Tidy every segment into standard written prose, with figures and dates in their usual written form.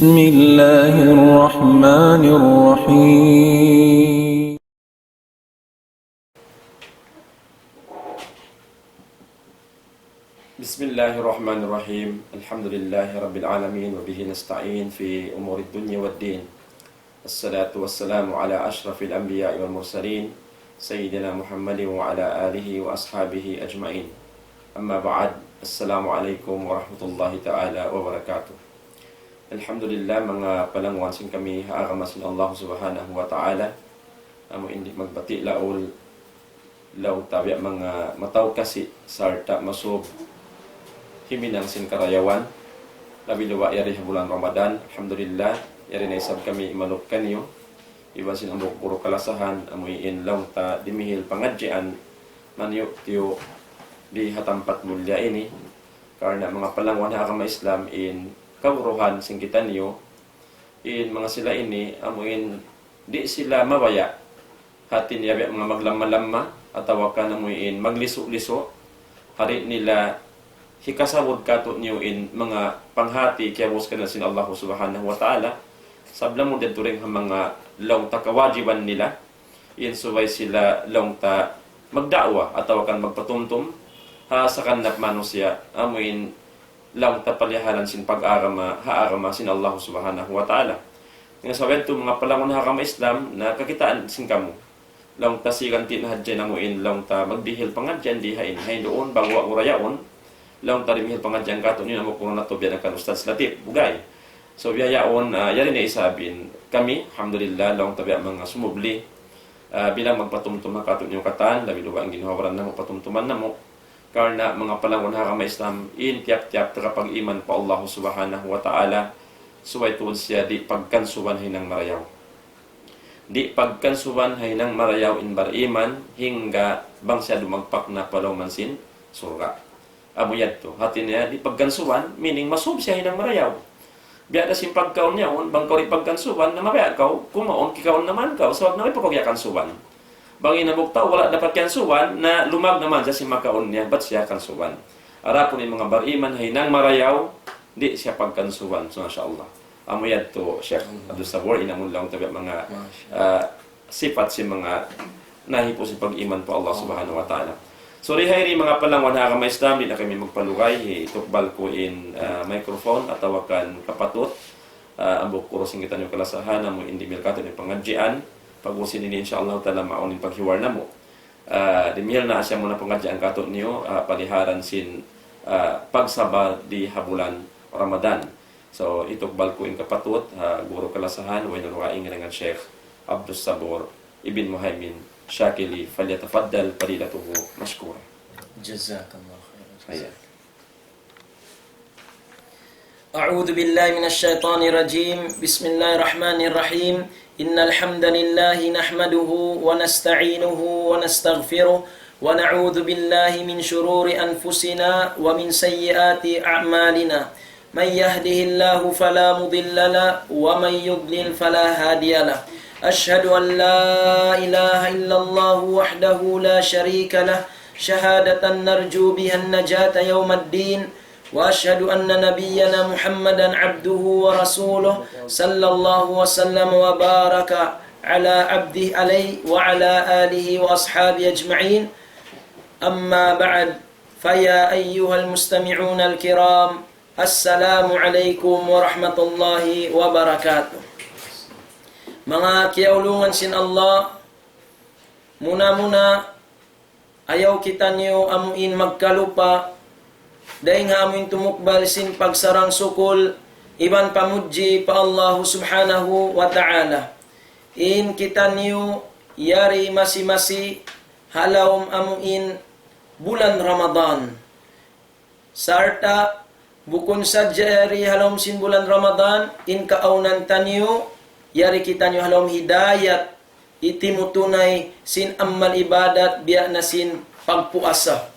بسم الله الرحمن الرحيم بسم الله الرحمن الرحيم الحمد لله رب العالمين وبه نستعين في أمور الدنيا والدين الصلاة والسلام على أشرف الأنبياء والمرسلين سيدنا محمد وعلى آله وأصحابه أجمعين أما بعد السلام عليكم ورحمة الله تعالى وبركاته. Alhamdulillah, mga palangwansin kami haaramasin Allah subhanahu wa ta'ala amo hindi magbati laol law tabi mga mataw kasi sarta masub himinang sin karayawan labi luwa yari bulan Ramadan. Alhamdulillah, yari na isab kami imanok kanyo iba sin amok puro kalasahan amoy inlaw ta dimihil pangadjian manyo tiyo di hatampat mulya ini karena mga palangwan haarama Islam in kawruhan singkitan niyo in mga sila ini amuin di sila mabaya hatin yabi mga maglamma-lamma atawa ka namuin magliso-liso hari nila hikasawod kato niyo in mga panghati kaya ka na sin Allah subhanahu wa ta'ala sabla mo dito rin ang mga law ta kawajiban nila in suway sila law ta magdawa atawa kan magpatumtum ha sa kanap manusya amuin law ta palihalan sin pag-arama haarama sin Allah subhanahu wa ta'ala. Nga sa wento mga palangon hakama Islam na kakitaan sin kamo. Law ta sigan tin hadyan amuin law ta magdihil pangadyan dihain hay doon bangwa urayaon law ta rimihil pangadyan kato niyo namo kuno nato biyan kan Ustad Latif bugay. So biyayaon yari na isabin kami alhamdulillah law ta biya mga sumubli bilang magpatumtum kato niyo katan labi luwa ang ginhawaran namo patumtuman namo karena mga palangon hakama Islam in tiap-tiap kapag iman pa Allah subhanahu wa ta'ala suway tuod siya di pagkansuban hinang marayaw di pagkansuban hinang marayaw in bariman hingga bang siya dumagpak na palaw mansin surga amuyad to hati niya di pagkansuban meaning masub siya hinang marayaw biya na sin pagkaon niya bang kaw ri pagkansuban na mabaya kaw kumaon kikaon naman kaw so wag na may pagkakyansuban bangin na buktaw, wala dapat kansuban na lumag naman sa si makaon niya, ba't siya kansuban? Arapon yung mga bariman, hinang marayaw, di siya pagkansuban. So, masyaAllah. Amuyad to, Sheikh Abdul Sabor, inamun lang tabi mga sifat si mga nahipo si pag-iman po Allah subhanahu wa ta'ala. So, rihayri mga palangwan hakama Islam, di na kami magpalugay, itukbal ko in microphone, at tawakan kapatot, ambok kuro singitan yung kalasahan, amo hindi milkato yung pangadjian, pag-usin ini insyaAllah ta'ala maunin paghiwar na mo. Dimihil na asya muna pangadyan kato niyo paliharan sin pagsaba di habulan Ramadan. So itukbal ko in kapatut guro kalasahan wa naruaing dengan Sheikh Abdul Sabor Ibn Muhaymin Shakili falyatafaddal fadilatuhu mashkura. Jazakallah khairan. أعوذ بالله من الشيطان الرجيم بسم الله الرحمن الرحيم إن الحمد لله نحمده ونستعينه ونستغفره ونعوذ بالله من شرور أنفسنا ومن سيئات أعمالنا من يهده الله فلا مضل له ومن يضلل فلا هادي له أشهد أن لا إله إلا الله وحده لا شريك له شهادة نرجو بها النجاة يوم الدين وأشهد أن نبينا محمدا عبده ورسوله صلى الله وسلم وبارك على عبده عليه وعلى آله وأصحابه أجمعين أما بعد فيا أيها المستمعون الكرام السلام عليكم ورحمة الله وبركاته. Mga kiaulungan sin Allah, muna-muna ayaw kita niyo amuin magkalupa dahil nga amin tumukbal sin pagsarang sukul iban pamudji pa Allah subhanahu wa ta'ala. In kita niyo yari masi-masi halawm amuin bulan Ramadan. Sarta bukun sadya yari halawm sin bulan Ramadan in kaaunan taniyo yari kita niyo halawm hidayat itimutunay sin amal ibadat biya na sin pagpuasa.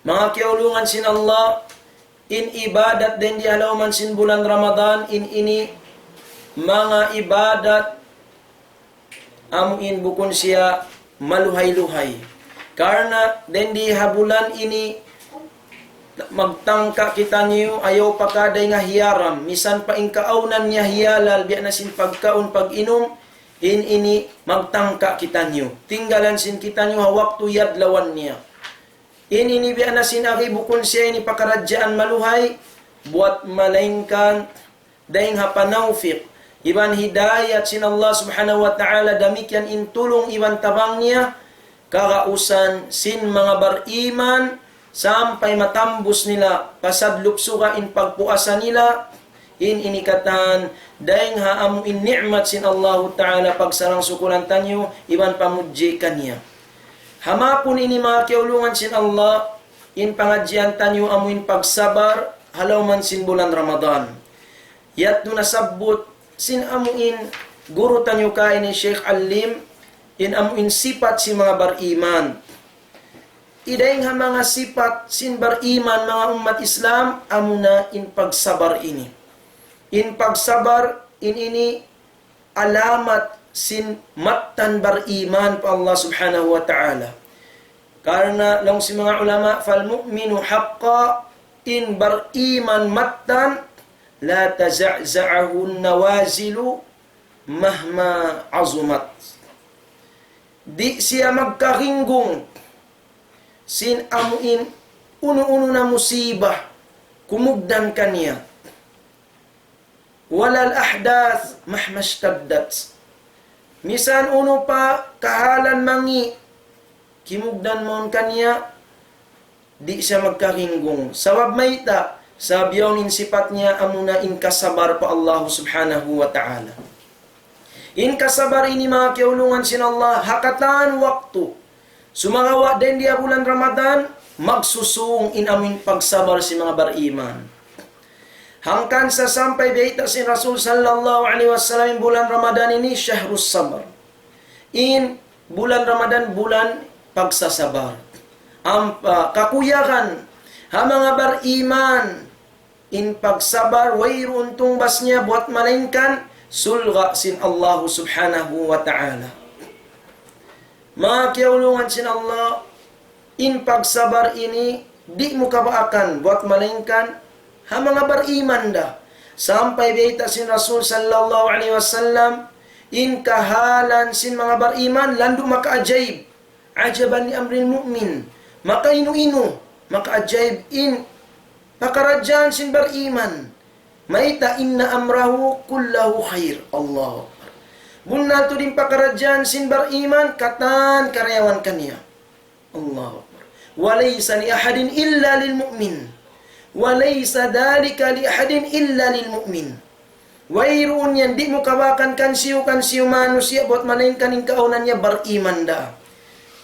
Mga kiaulungan sin Allah, in ibadat din di halawman sin bulan Ramadan, in ini mga ibadat amuin bukun siya maluhay-luhay. Karena din di habulan ini magtangka kita niyo ayaw pakaday nga hiyaram, misan pa inkaunan niya hiyalal, biya na sin pagkaon pag-inom, ini magtangka kita niyo. Tinggalan sin kita niyo hawak tuyad lawan niya. Ini biya na sin aki bukon siya ini pakaradyaan maluhay, buat malaingkan, daing hapanawfiq, iban hidayat sin Allah subhanahu wa ta'ala, damikyan intulong iban tabang niya, kakausan sin mga bariman, sampai matambus nila pasadlup suka in pagpuasa nila in inikatan daing haamu in ni'mat sin Allah Ta'ala pagsarang sukulan tanyo iban pamudji kanya. Hamapun ini mga kiulungan sin Allah in pangadjian tanyo amuin pagsabar halaw man sin bulan Ramadan. Yat no nasabot sin amuin guru tanyo ka ini Sheikh Alim in amuin sipat si mga bariman. Idayng mga sipat sin bariman mga umat Islam amuna in pagsabar ini. In pagsabar ini alamat sin mattan bariman pa Allah subhanahu wa ta'ala. Karena lang si mga ulama fal mu'minu haqqa in bariman mattan la taza'za'ahu nawazilu mahma azumat. Di siya magkaringgong sin amuin uno-uno na musibah kumugdan kaniya walal ahdath mahmashtaddat misan uno pa kahalan mangi kimugdan mon kaniya di siya magkaringgong sabab mayta sabyaw in sipat niya amuna in kasabar pa Allah subhanahu wa ta'ala. In kasabar ini mga kiulungan sin Allah hakatan waktu sumangawa din dia bulan Ramadan, magsusung in amin pagsabar si mga bariman. Hangkan sa sampai baita si Rasul sallallahu alaihi wasallam bulan Ramadan ini syahrus sabar. In bulan Ramadan bulan pagsasabar. Ang kakuyakan ha mga bariman in pagsabar wayron tungbas niya buat malainkan sulga sin Allah subhanahu wa ta'ala. Mga kiulungan sin Allah, in pagsabar ini, di mo kabaakan, buat malingkan, ha mga bariman da. Sampai beita sin Rasul sallallahu alaihi wasallam, in kahalan sin mga bariman, landu maka-ajaib. Ajaban ni amril mu'min. Maka inu-inu, maka-ajaib in pakaradyan sin bariman. Maita inna amrahu kullahu khair. Allah. Bunal tu din pakaradyan sin bariman katan karyawan kaniya. Allahu Akbar. Walaysa li ahadin illa lil mu'min. Walaysa dalika li ahadin illa lil mu'min. Wayroon yan di mo kawakan kansiyo manusia buat malainkan in kaunan niya bariman da.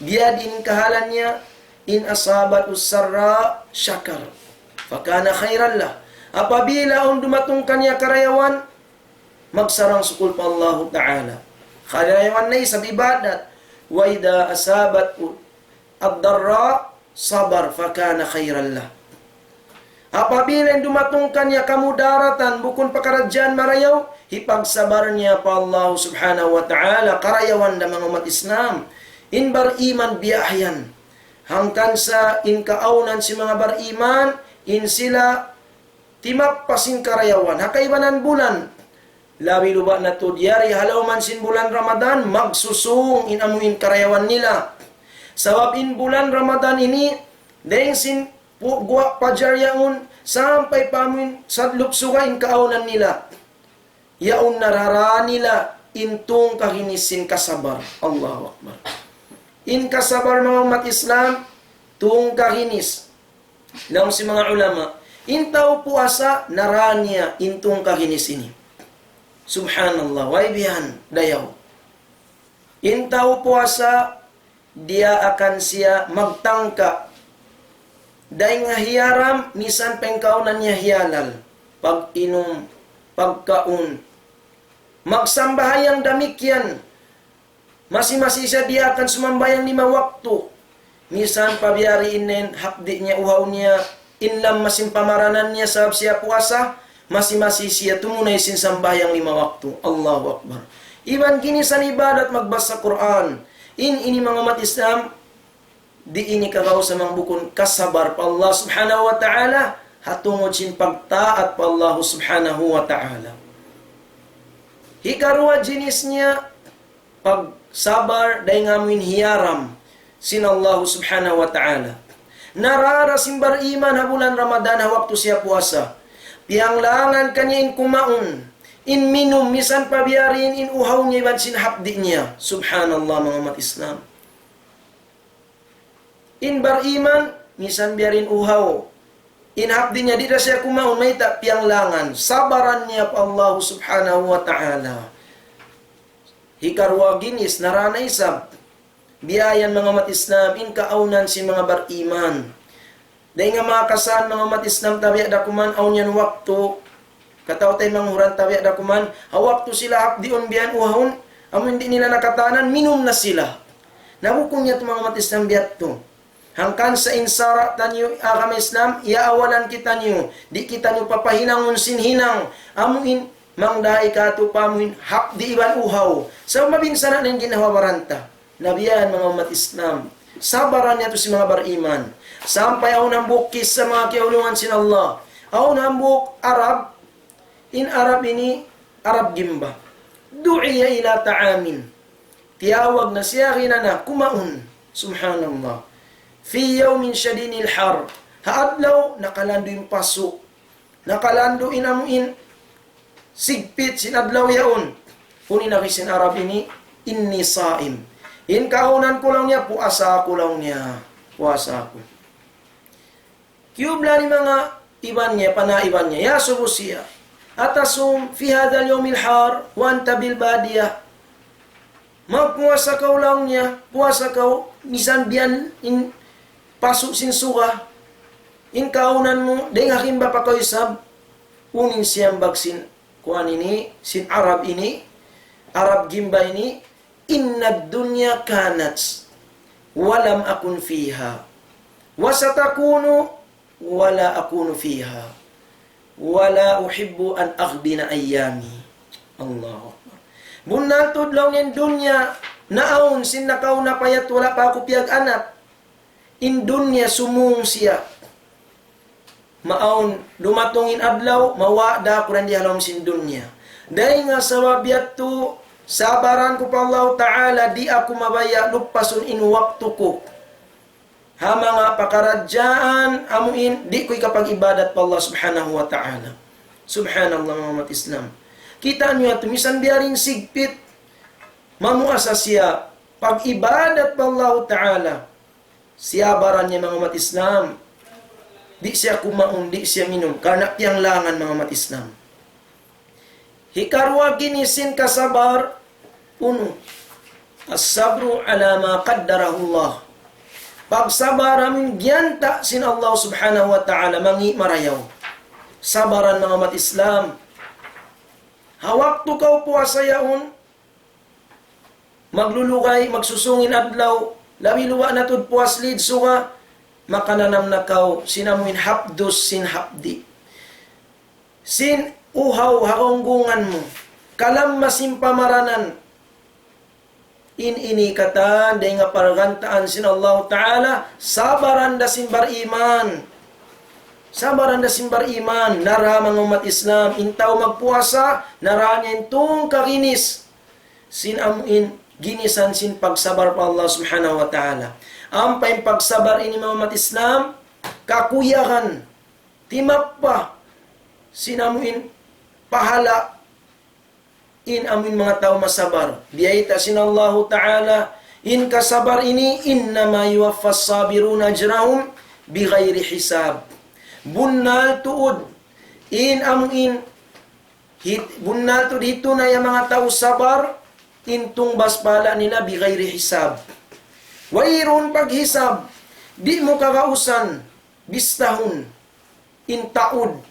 Dia din kahalan niya in asabatus sarra syakar. Fakana khairan lah. Apabila dumatong kanya karyawan magsarang sukul pa Allah Ta'ala. Kalayawan na sa ibadat. Wa idha asabat ad-darra sabar fakana khairan lah. Apabila dumatong kanya kamudaratan bukun pakaradyan marayaw, hipagsabar niya pa Allah Subhanahu wa Ta'ala karayawan da mga umat Islam. In bariman biyahyan. Hangkan sa in kaaunan si mga bariman, in sila timap pasing karayawan. Hakaibanan bulan. Labi luba na to diyari halaw man sin bulan Ramadan magsusung in amuin karayawan nila. Sabab in bulan Ramadan ini dahil sin gua pajar yaun sampai pamuin sadlup suka in kaunan nila. Yaun narara nila intung kahinisin kasabar. Allahu Akbar. In kasabar mga umat Islam tung kahinis. Lang si mga ulama intaw puasa naranya intung kahinis ini. Subhanallah, waibihan dayaw. Intaw puasa, dia akan siya magtangka. Dahil nga hiyaram, misan pengkaunan niya hiyalal. Pag-inom, pagkaun. Magsambahayang damikyan. Masi-masi siya dia akan sumambayang 5 waktu. Misan pabiyariin hapdi niya, uhaw niya, inlam masin pamaranan niya sa siya puasa, masih-masih siya tumunay sin sambayang 5 waktu. Allahu Akbar. Iban kini san ibadat magbasa Quran. Ini mga umat Islam di ini kagaw sa mga bukon kasabar pa Allah subhanahu wa ta'ala hatungod sin pagtaat pa Allah subhanahu wa ta'ala. Hikarua jenis niya pagsabar day ngamin hiyaram sin Allah subhanahu wa ta'ala. Narara simbar iman ha bulan Ramadan ha waktu siya puasa. Pianglangan kanya in kumaun, in minum, misan pabiyarin, in uhaw niya iban sin hapdi niya. Subhanallah mga umat Islam. In bar iman, misan biyarin uhaw. In hapdi niya, di na siya kumaun, may pianglangan. Sabaran niya pa Allah subhanahu wa ta'ala. Hikarwa ginis, narana isab. Biyayan mga umat Islam, in kaaunan si mga bar iman. Dahil nga mga kasan mga umat Islam, tabi dakuman, aw niyan waktu. Kataw tayo manghuran, tabi dakuman, waktu sila hapdi on biyan uhawon, amo hindi nila nakatanan, minum na sila. Nabukong niya mga umat Islam biyat to. Hangkan sa insara tanyo agama Islam, iaawalan kita niyo. Di kita niyo papahinangon sinhinang. Amuin, mangdahi ka ito pamuin, hapdi iban uhaw. Sa mabinsana ng ginawawaranta. Nabiyan mga umat Islam. Sabaran niya ito si mga bariman. Sampay ako nambukis sa mga kiulungan sin Allah. Ako nambuk Arab. In Arab ini, Arab gimba. Du'iya ila ta'amin. Tiyawag na siya kinana, kumaun. Subhanallah. Fi yawmin syadinil har. Haadlaw, nakalando yung paso. Nakalando inamuin. Sigpit, sinadlaw yaon. Kunin na kisin Arab ini, inni saim. In kaunan ko lang niya, puasa ko lang niya. Puasa ko. Kiyubla ni mga iban niya, panaiban niya. Ya subusiya. Atasum fi hadal yawmil har, wa anta bil badiyah. Magpuasa ka lang niya. Puasa ka, misan biyan in pasok sin suka, in kaunan mo, dahil hakim ba pa kayo sab, unin siyang bagsin, kuhan ini, sin Arab ini, Arab gimba ini, inna dunya kanats, walam akun fiha, wasatakunu, wala akunu fiha, wala uhibbu an aghdina ayyami. Allahu Akbar. Bunatod lang yung dunya, naon, sin nakaw na payat, wala pa ako piyag anak, in dunya sumung siya. Maon lumatungin adlaw mawada kuran di halom sin dunya. Dahil nga sa wabiat to sabaran ko pa Allah Ta'ala di ako mabaya lupasun in waktu ko. Ha mga pakaradyaan amuin di ko'y kapag ibadat pa Allah Subhanahu wa Ta'ala. Subhanallah mga umat Islam. Kita nyo ito misan biyaring sigpit mamuasa siya pag ibadat pa Allah Ta'ala. Siyabaran niya mga umat Islam. Di siya kumaun, di siya minum. Karena pianglangan mga umat Islam. Hikarwa ginisin kasabar. Uno. As-sabru ala ma qaddarahullah. Pagsabar amin giyanta sin Allah subhanahu wa ta'ala mangi marayaw. Sabaran mga umat Islam. Hawak to kaw puasa yaon. Maglulugay, magsusungin adlaw. Labi luwa na tud puas lid suka makananam nakaw sinamuin hapdos sin hapdi. Sin uhaw haronggungan mo. Kalam masim pamaranan. In ini kata day nga paragantaan sin Allah Ta'ala sabaran da simbar iman. Sabaran da simbar iman. Nara mga umat Islam intaw magpuasa nara niya intong kakinis. Sin amuin ginisan sin pagsabar pa Allah Subhanahu wa Ta'ala. Ang pagsabar ini mga umat Islam, kakuyakan, timak pa, sinamuin, pahala, in amin mga tao masabar. Biyayta sin Allah Ta'ala, in kasabar ini, innama yuwaffas sabiruna ajrahum, bighairi hisab. Bunnal tuod, in amin, bunnal tuod, hito na yung mga tao sabar, intong baspala nila bigayri hisab. Wayron paghisab, di mo kakausan, bistahon, intaod,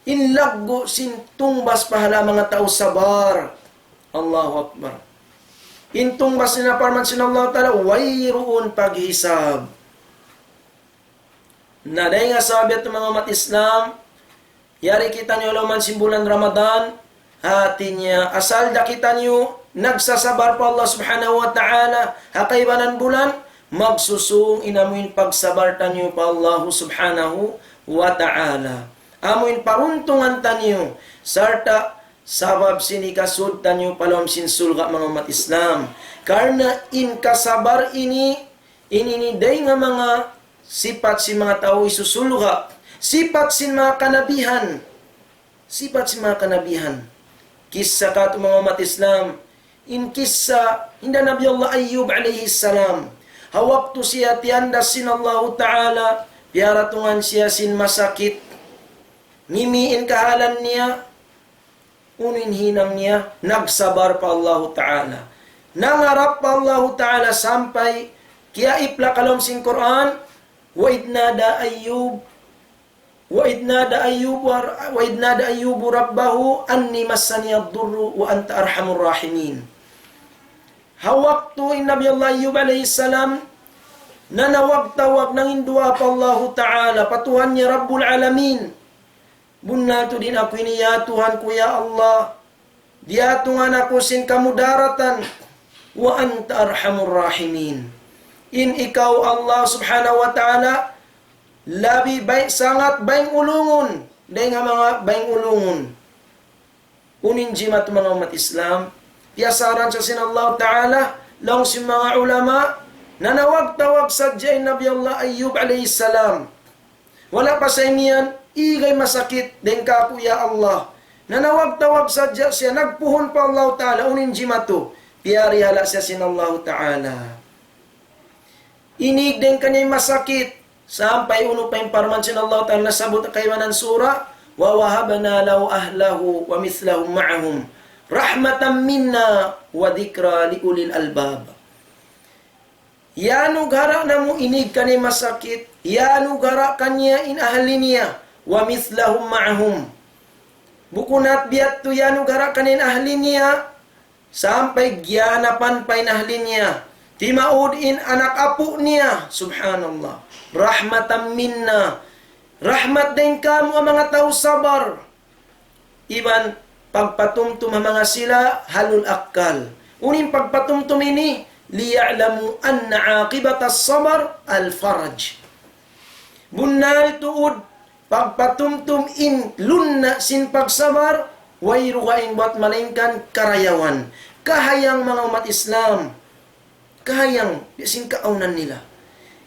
inlaggo sintong baspahala mga tao sabar. Allahu Akbar. Intong bas na parman sin Allah Ta'ala, wayron paghisab. Naday nga sabi at mga umat Islam, yari kita nyo laman simbulan Ramadan, hati niya, asal da kita nyo, nagsasabar pa Allah Subhanahu wa Ta'ala, hakaybanan bulan, magsusung inamuin pagsabar tanyo pa Allah subhanahu wa ta'ala. Amuin paruntungan tanyo, sarta sabab sinikasud tanyo palom sinsulga mga umat Islam. Karena in kasabar ini day nga mga sifat si mga tao isusulga, sifat sin mga kanabihan, Kisah ka mga umat Islam, in kisah hinda Nabi Allah Ayyub alaihi salam, hawaktu siya tianda sin Allah Ta'ala, piaratungan siya sin masakit, mimiin kahalan niya, unin hinang niya, nagsabar pa Allah Ta'ala. Nangarap pa Allah Ta'ala sampai kaya ipla kalom sin Quran, wa idnada ayyubu rabbahu anni massani ad-durru wa anta arhamur rahimin. Hawaktu in Nabi Allah Ayyub alaihi salam nanawag-tawag ng indua pa Allah Ta'ala, patuhan niya Rabbul Alamin. Bunna to din ako ini ya Tuhan ku ya Allah. Diatungan ako sin kamudaratan wa anta arhamur rahimin. In ikaw Allah subhanahu wa ta'ala labi bay sangat bayng ulungon day nga mga bayng ulungon. Unin jimat mga umat Islam, piasaran sa sin Allah Ta'ala lang si mga ulama nanawag-tawag sadya Nabi Allah Ayyub alayhi salam. Wala pa sa imiyan, igay masakit din ka ya Allah. Nanawag-tawag sadya siya, nagpuhon pa Allah Ta'ala, unin jimato, piyari hala siya sin Allah Ta'ala. Inig din kanya'y masakit, sampai uno pa yung parman sin Allah Ta'ala, nasabot kaywanan sura, wa wahabana lahu ahlahu wa mithlahum ma'ahum, rahmatan minna wa dhikra liulil albab. Yanu gara namu inig kanya'y masakit, yanu gara kanya in ahli niya, wa mithlahum ma'ahum. Bukunat biat tu yanu gara kanin ahli niya, sampai gyanapan pa in ahli niya. Timaud in anak apu niya, subhanallah. Rahmatan minna. Rahmat din kamu ang mga tao sabar. Iban pagpatumtum ang mga sila halul akkal. Unin pagpatumtum ini liya'lamu anna aqibata sabar al-faraj. Bunnal tuud pagpatumtum in lunna sin pagsabar wayru kaing buat malingkan karayawan. Kahayang mga umat Islam, kahayang sin kaaunan nila.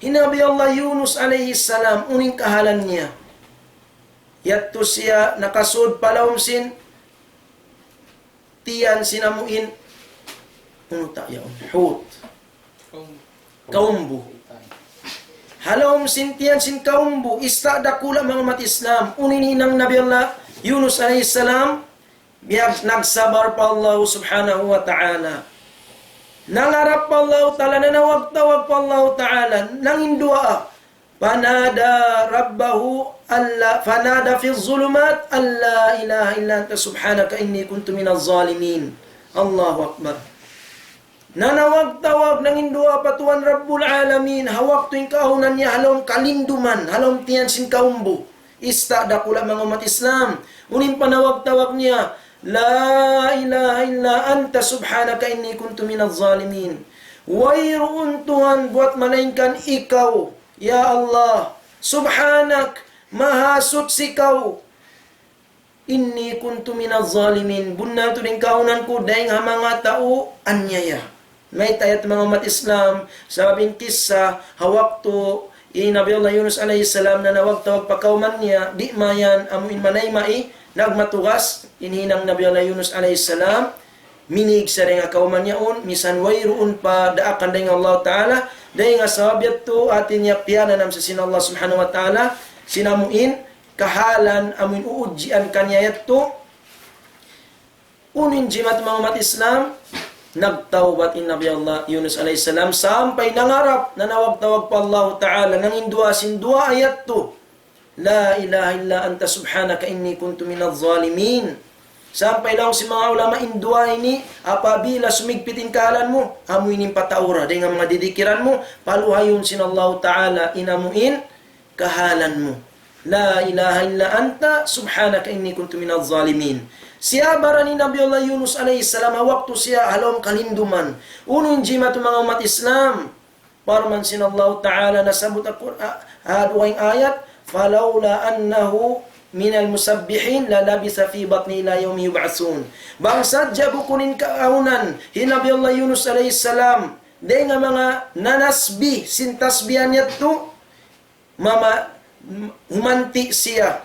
Hinabi Allah Yunus alaihi salam, uning kahalan niya. Yatto siya nakasud palawom sin tiyan sinamuin unuta yaon hut kaumbu. Halom sintian sin kaumbu ista dakula mga umat Islam, uninhinang Nabi Allah Yunus alaihi salam, biag nagsabar pa Allah subhanahu wa ta'ala. Nangarap pa Allah Ta'ala, nanawag-tawag pa Allah Ta'ala, nangindua, fanada rabbahu, fanada fi zulumat, alla ilaha illa anta subhanaka inni kuntu minaz zalimin. Allahu Akbar. Nanawag-tawag ng indua patuan Rabbul Alamin, hawak tuwing kaunan niya, halong kalinduman, halong tiyan sin kaumbu. Ista dakula mga umat Islam, unin panawag-tawag niya, la ilaha illa anta subhanaka inni kuntu minaz zalimin. Wayroon Tuhan buat malainkan ikaw, ya Allah, subhanak, mahasut sikaw, inni kuntu minaz zalimin. Bunna to din kaunan ko dahing mga tao anyaya. May tayat mga umat Islam, sabing kisah, hawak to, Nabi Allah Yunus alayhi salam na nawag-tawag pakauman niya, di mayan amuin manay-mai, nagmatugas, inhinang Nabi Allah Yunus alayhi salam, minig sa rin nga kauman niya misan wayroon pa daakan dahing Allah Ta'ala, dahing nga sahabyat to, atin niya piyana nam sa sin Allah subhanahu wa ta'ala, sinamuin, kahalan, amuin uudjian kanya yato, unin jimat mga umat Islam, nagtawbat in Nabi Allah Yunus alayhi salam, sampai nangarap, nanawag-tawag pa Allah Ta'ala, nangindua sindua ayat to, la ilaha illa anta subhanaka inni kuntu minaz zalimin. Sampai lang si mga ulama indua ini, apabila sumigpitin kahalan mo, amuinin pataura, dengan mga didikiran mo, paluhayon sin Allah Ta'ala, inamuin kahalan mo. La ilaha illa anta subhanaka inni kuntu minaz zalimin. Siya barani Nabi Allah Yunus alayhi salam, waktu siya halom kalinduman. Unun jimat mga umat Islam, Parman sinallahu ta'ala nasabot ako aduang ayat, falawla annahu minal musabbihin lalabisa fi batni ila yawmi yub'atsun. Bangsad jabu kunin kaaunan hinabi Allah Yunus alayhi salam de nga mga nanasbi sintasbihan yato mama humanti siya.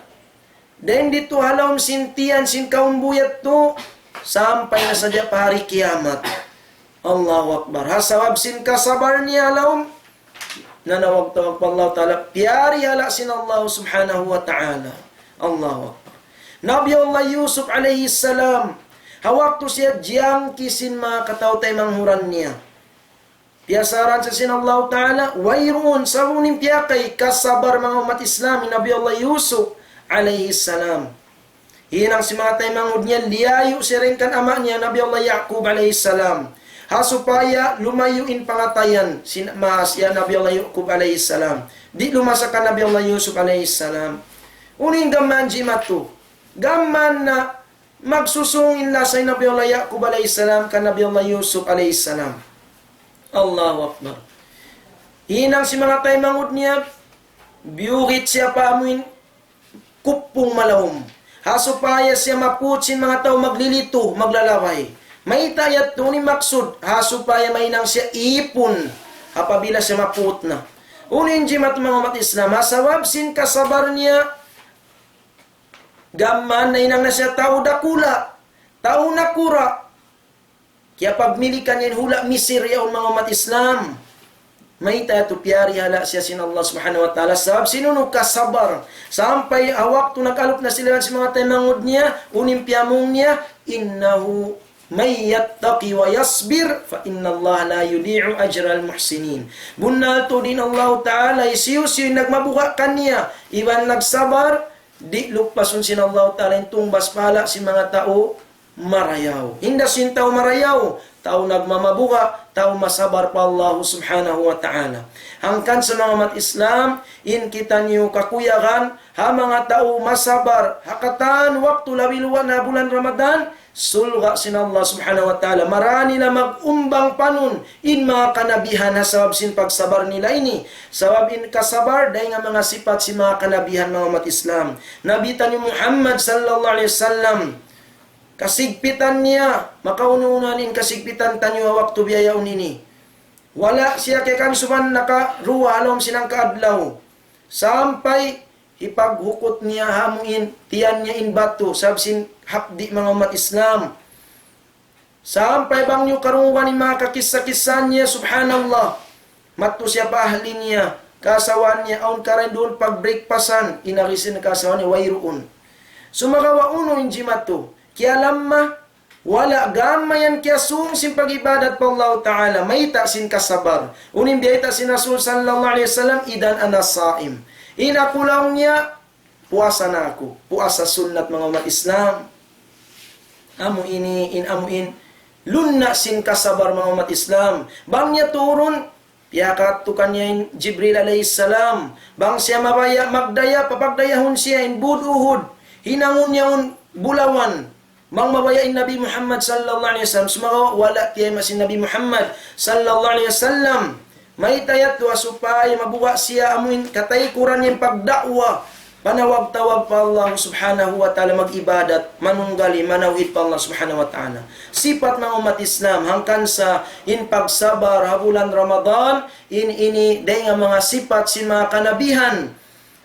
Den dito halawm sintian sin kaumbuyat to sampai na sadya pa hari kiamat. Allahu Akbar. Hasawab sin kasabar niya halawm nanawag tawag pa Allah Ta'ala piyari hala sin Allah subhanahu wa ta'ala. Allahu Akbar. Nabi Allah Yusuf alayhi salam hawak to siya jiyang kisin mga katawtay manghuran niya. Piyasaran sa sin Allah Ta'ala wayroon sa unim piyakay kasabar mga umat Islam Nabi Allah Yusuf alayhi salam. Hinang si mga tay mangud niya liyayo si rin kan ama niya Nabi Allah Yaqub alayhi salam. Hasupaya lumayuin pangatayan siya Nabi Allah Yaqub alayhi salam. Di lumasakan Nabi Allah Yusuf alayhi salam. Uning gaman jimatu. Gaman na magsusungin na sa Nabi Allah Yaqub alayhi salam kan Nabi Allah Yusuf alayhi salam. Allahu Akbar. Hinang si mga tay mangud niya biurit siya paamuin kupong malawom. Hasupaya siya maputsin mga tao maglilito, maglalaway. May tayat to ni maksud, hasupaya may nang siya ipon, hapabila siya maput na. Unin jimat mga umat Islam, hasawab sin kasabar niya, gaman na inang na siya tao dakula, tao nakura. Kaya pagmilikan yan hula misir yaon mga umat Islam. May tayo piyari hala siya sin Allah subhanahu wa ta'ala. Sabab sinunod kasabar. Sampai awak to nag-alop na sila sa mga taymangod niya, unim piyamong niya, innahu may yattaqi wa yasbir fa inna Allah la yudi'u ajral muhsinin. Bunal to din Allah Ta'ala isiyo-siyo nagmabuka kaniya iwan nagsabar di lupasun sin Allah Ta'ala yung tumbas pala si mga tao marayaw. Hinda sin tao marayaw, tao nagmamabuka, tao masabar pa Allah subhanahu wa ta'ala. Hangkan sa mga mat Islam, in kita niyo kakuyagan, ha mga tao masabar, hakatan waktu labiluan na bulan Ramadan, sulga sin Allah subhanahu wa ta'ala. Marani na mag-umbang panun, in mga kanabihan ha sabab sin pagsabar nila ini. Sabab in kasabar, dahil nga mga sipat si mga kanabihan mga mat Islam. Nabitan ni Muhammad sallallahu alaihi wasallam, kasigpitan niya, makaununanin kasigpitan tanyo waktu biyayaon ini. Wala siya kay kansuman nakaruwa alom sinang kaadlaw. Sampai ipaghukot niya hamuin, tiyan niya in batu, sabsin hapdi mga umat Islam. Sampai bang niyo karungan ni mga kakisa-kisan niya, subhanallah. Matu siya pa ahli niya, kasawan niya, aun karay doon pag breakfastan, inarisin na kasawan niya, wayroon. Sumagawa uno inji matu. Kaya lamma, wala gamayan kaya sung pag-ibadat pa Allah Ta'ala, may sin kasabar. Unim biyayta sin Rasul sallallahu alaihi wasallam, idan anasaim. Inakulang niya, puasa na ako. Puasa sunnat mga umat Islam. Amuin, lunna sin kasabar mga umat Islam. Bang niya turun, piyakat tukan niya in Jibril alaihi salam. Bang siya mabaya, magdaya, papagdayahon siya in buduhud. Hinangon niya un bulawan. Mang mabayain Nabi Muhammad sallallahu alaihi wasallam sumaga wala tiay masin Nabi Muhammad sallallahu alaihi wasallam may tayat wa supaya mabuwa siya amuin katay kuran yung pagdakwa panawag-tawag pa Allah subhanahu wa ta'ala mag-ibadat manunggali manawid pa Allah subhanahu wa ta'ala. Sipat ng umat Islam hangkan sa in pagsabar habulan Ramadan ini day nga mga sipat sin mga kanabihan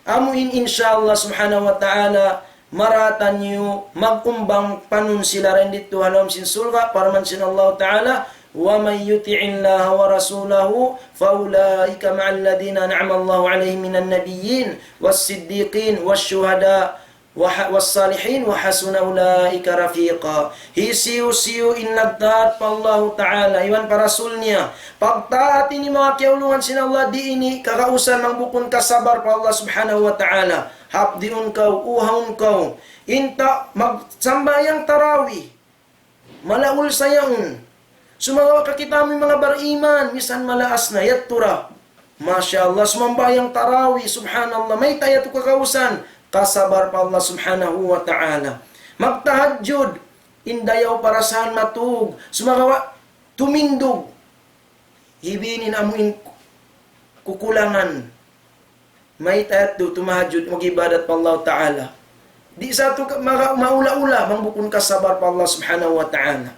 amuin insyaallah subhanahu wa ta'ala maratan niyo magumbang panun sila rin dito halom sin sulga para man sin Allah Ta'ala wa may yuti'illaha wa rasulahu fa ulaika ma'al ladina an'ama Allahu 'alaihim minan nabiyyin was-siddiqin wasyuhada was-salihin wa hasuna ulaika rafiqa. Hisiu-siu innagtaat pa Allah Ta'ala iwan para rasulnya pagtaat ini mga kiaulungan sin Allah di ini kakausan mangbukon kasabar pa Allah subhanahu wa ta'ala. Hapdiun kau, uhaun kau. Inta magsambayang tarawih. Malaul sayaun. Sumagawa ka kita mo mga bariman. Misan malaas na yattura. Masya Allah, sumambayang tarawih. Subhanallah. May tayo kakausan. Kasabar pa Allah subhanahu wa ta'ala. Magtahadjud. Indayaw para saan matug. Sumagawa, tumindog. Hibinin amuin kukulangan. May tayat do tumahajud mag-ibadat pa Allah Ta'ala. Di sa ito maula-ula, mangbukon ka sabar pa Allah Subhanahu wa Ta'ala.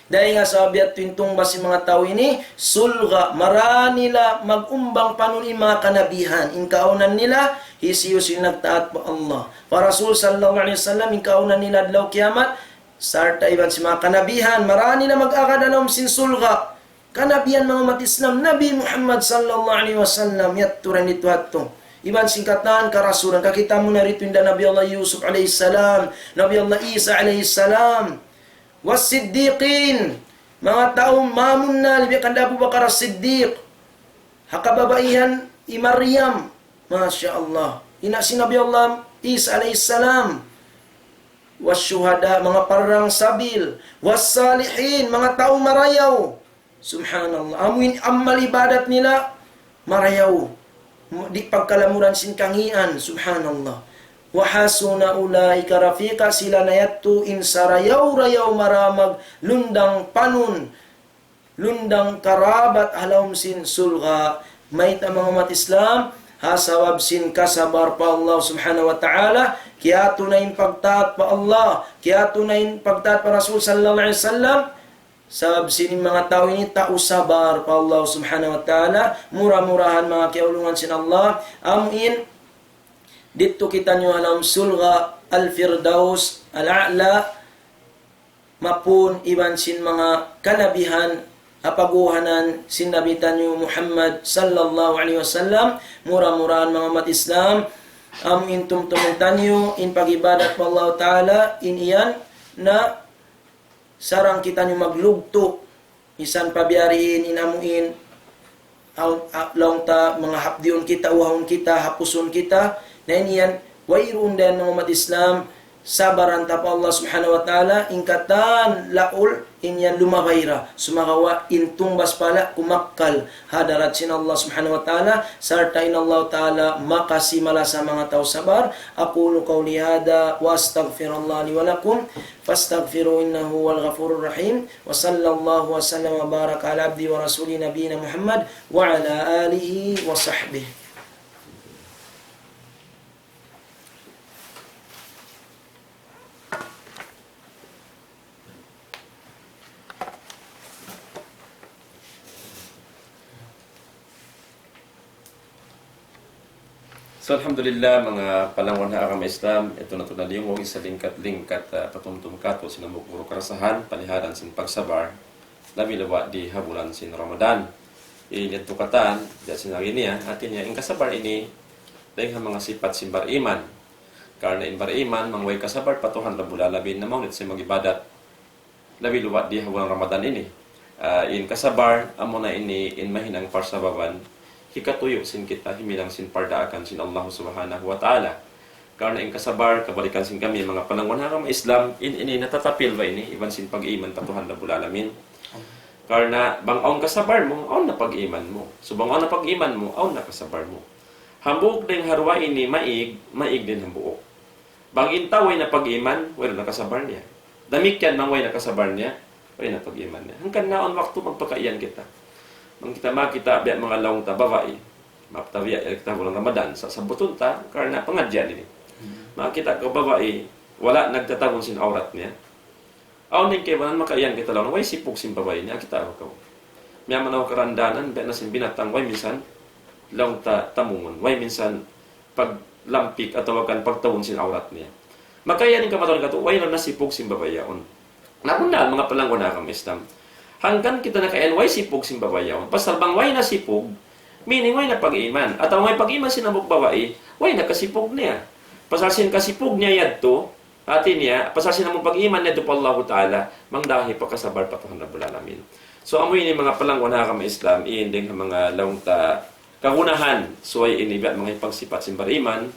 Dahil nga sabi at tuwintong ba si mga tao ini, sulga, maranila mag-umbang panunin mga kanabihan. Inkaunan nila, hisiyos yung nagtaat pa Allah. Para Rasul sallallahu alaihi wasallam, inkaunan nila adlaw kiamat, sarta iban si mga kanabihan, maranila mag-akadalom sin sulga. Kanabihan mga matislam, Nabi Muhammad sallallahu alaihi wasallam, yatturan ito hatto. Iban singkatan karasulan, kakita mo na rito yung Nabi Allah Yusuf alaihi salam, Nabi Allah Isa alaihi salam, was-siddiqin, mga taong mamun na, libya kanda Abu Bakar as-Siddiq, hakababaihan i Maryam, Masya Allah, ina si Nabi Allah Isa alayhi salam, was-syuhada, mga parang sabil, was-salihin, mga taong marayaw, subhanallah, amuin amal ibadat nila, marayaw, di pagkalamuran sinkangian, subhanallah. Wahasuna ulaika rafiqa, sila na yattu insarayaw-rayaw maramag lundang panun, lundang karabat halawm sin sulga. May mga umat Islam, hasawab sin kasabar pa Allah subhanahu wa ta'ala, kaya tunayin pagtaat pa Allah, kaya tunayin pagtaat pa Rasul sallallahu alaihi wasallam, sabab sin mga tao ini tausabar pa Allah subhanahu wa ta'ala, murah-murahan mga kiaulungan sin Allah, amin. Dito kita nyo alam sulga al-firdaus al-a'la, mapun iban sin mga kanabihan apaguhanan sin nabitan nyo Muhammad sallallahu alaihi wasallam, murah-murahan mga umat Islam, intum tumuntan nyo in pagibadat pa Allah Ta'ala, in iyan na sarang kita nyo maglugto, isan pabiyariin, inamuin, long ta mga hapdiyon kita, uhahon kita, hapuson kita, na iniyan, wairoon din ng umat Islam, sabaran ta pa Allah subhanahu wa ta'ala, ingkatan laul, inyan lumabahira, sumakawa, intumbas pala, kumakkal, hadarat sin Allah subhanahu wa ta'ala, sartain Allah ta'ala, makasimala sa mga tao sabar, aqulu qawli hada, wa astaghfirullah li walakum, fastaghfiru innahu wal ghafurur rahim, wa sallallahu wa sallam wa baraka ala abdi wa rasuli nabiyina Muhammad, wa ala alihi wa sahbihi. So alhamdulillah mga palangon na agama Islam, ito na ito na lingog, isa lingkat patumtum kato sinamukuro karasahan, paliharan sin pagsabar, labi-lawa di habulan sin Ramadan. Ilit tukatan, dahil sinari niya, atin niya, in kasabar ini, dahil mga sifat simbar iman. Karena in bar iman, mangway kasabar, patuhan labula, labi na maunit sa magibadat, labi-lawa di habulan Ramadan ini. In kasabar, amo na ini, in mahinang parsababan, hikatuyo sin kita, himilang sin pardaakan sin Allah subhanahu wa ta'ala. Karena in kasabar, kabalikan sin kami, mga panangon ng Islam, ini natatapil ba ini, iban sin pag-iman, patuhan na bulalamin. Karena bangaon kasabar mo, aon na pag-iman mo. So bangaon na pag-iman mo, aon na kasabar mo. Hambuk din harwa ini, maig din hambuok. Bangin taway na pag-iman, wala na kasabar niya. Damikyan, mangway na kasabar niya, wala na pag-iman niya. Hanggang naon waktu magpakaiyan kita. Mang kita makita biya mga lawng ta babae, maptawiya kita bulan Ramadan sa sabutun ta karena pengajian ini. Makita ka babae wala nagtatagon sin aurat niya. Aw ning kay banan makaiyan kita lawn way sipog sin babae niya kita ka. Miya manaw karandanan biya na sin binatang way minsan lawng ta tamungon, way minsan paglampik atau kan pagtawon sin aurat niya. Makayanin ka maton kato way na sipog sin babae yaon. Napundaan mga palanggon na kang Islam. Hanggang kita na ka-NY sipog sin babayaw. Pasal bang way na sipog, meaning way na pag-iman. At ang way pag-iman sinabog babae, way na kasipog niya. Pasal sin kasipog niya yadto, atin niya, pasal sin namong pag-iman niya do pa Allah Ta'ala, mangdahi pa kasabar patuhan na bulalamin. So amoy ni mga palangwa na kama Islam, iinding mga laong ta kagunahan, suway inibiyat mga ipagsipat sin bariman,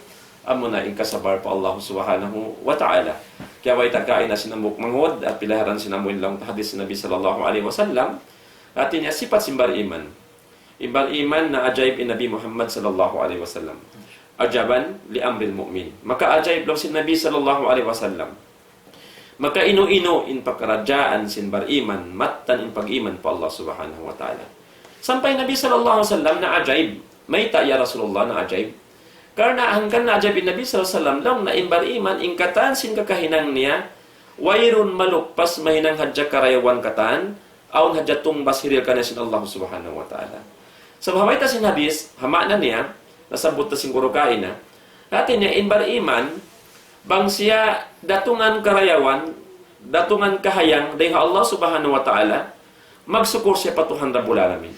amo na in kasabar pa Allah Subhanahu wa Ta'ala. Kaya way tagkain na sinamuk mangod at pilaharan sinamuin lang hadis Nabi sallallahu alaihi wasallam. Atin niya sifat simbar iman. Imbar iman na ajaib in Nabi Muhammad sallallahu alaihi wasallam. Ajaban li amril mu'min. Maka ajaib lang si Nabi sallallahu alaihi wasallam. Maka ino-ino in pagkarajaan sin bar iman, matan in pag-iman pa Allah subhanahu wa ta'ala. Sampai Nabi sallallahu alaihi wasallam na ajaib. May ta ya Rasulullah na ajaib. Karena hangkan na ajaib Nabi sallallahu alaihi wasallam lang na imbar iman ingkatan sin kakahinang niya wayrun malukpas mahinang hadja karayawan katan aun hadja tumbas hiril kana sin Allah subhanahu wa ta'ala. Sa so, ta sin hadis hama na niya nasabot ta sin kurukain na. Natin niya imbar iman bang siya datungan karayawan datungan kahayang dahil Allah subhanahu wa ta'ala magsukur siya patuhan Rabbul Alamin.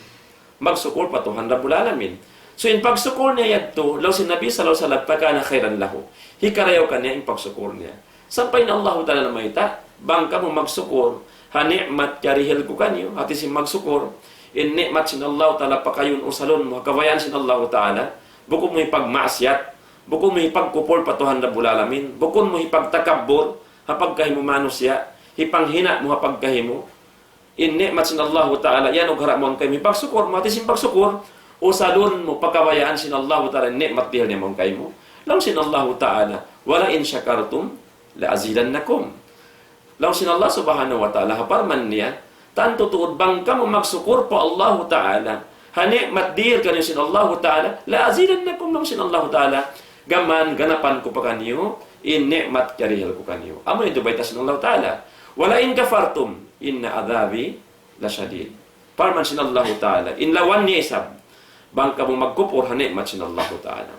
Magsukur patuhan Rabbul Alamin. So in pagsukur niya yadto, law si Nabi sallallahu alaihi wasallam pagkana khairan lahu. Hikarayaw ka niya in pagsukur niya. Sampay na Allah ta'ala na mayta, bangka mo magsukur, ha ni'mat karihil ko kanyo, hati si magsukur, in ni'mat sin Allah ta'ala pakayon usalon mo, kawayan sin Allah ta'ala, bukod mo ipagmasyat, bukod mo ipagkupol patuhan Rabbul Alamin, bukod mo ipagtakabur, hapagkahimo manusya, hipanghina mo hapagkahimo, in ni'mat sin Allah ta'ala, yan o harap mo ang kayo, ipagsukur mo, hati sin pagsukur, usalon mo, pagkawayaan sin Allah ta'ala, ni'mat dihil niya mong kayo mo, lang sin Allah ta'ala, wala in syakartum, la azidannakum. Law sin Allah subhanahu wa ta'ala haparman niya tanto tuod bang ka mo magsukur po Allah ta'ala hani matdir kanyo sin Allah ta'ala la azidannakum lang sin Allah ta'ala gaman ganapan ko pa kanyo in ni'mat karihal ko kanyo amo ito bayta sin Allah ta'ala wala in kafartum inna adhabi la syadid parman sin Allah ta'ala in lawan niya isab bang ka mo magkupor hani mat sin Allah ta'ala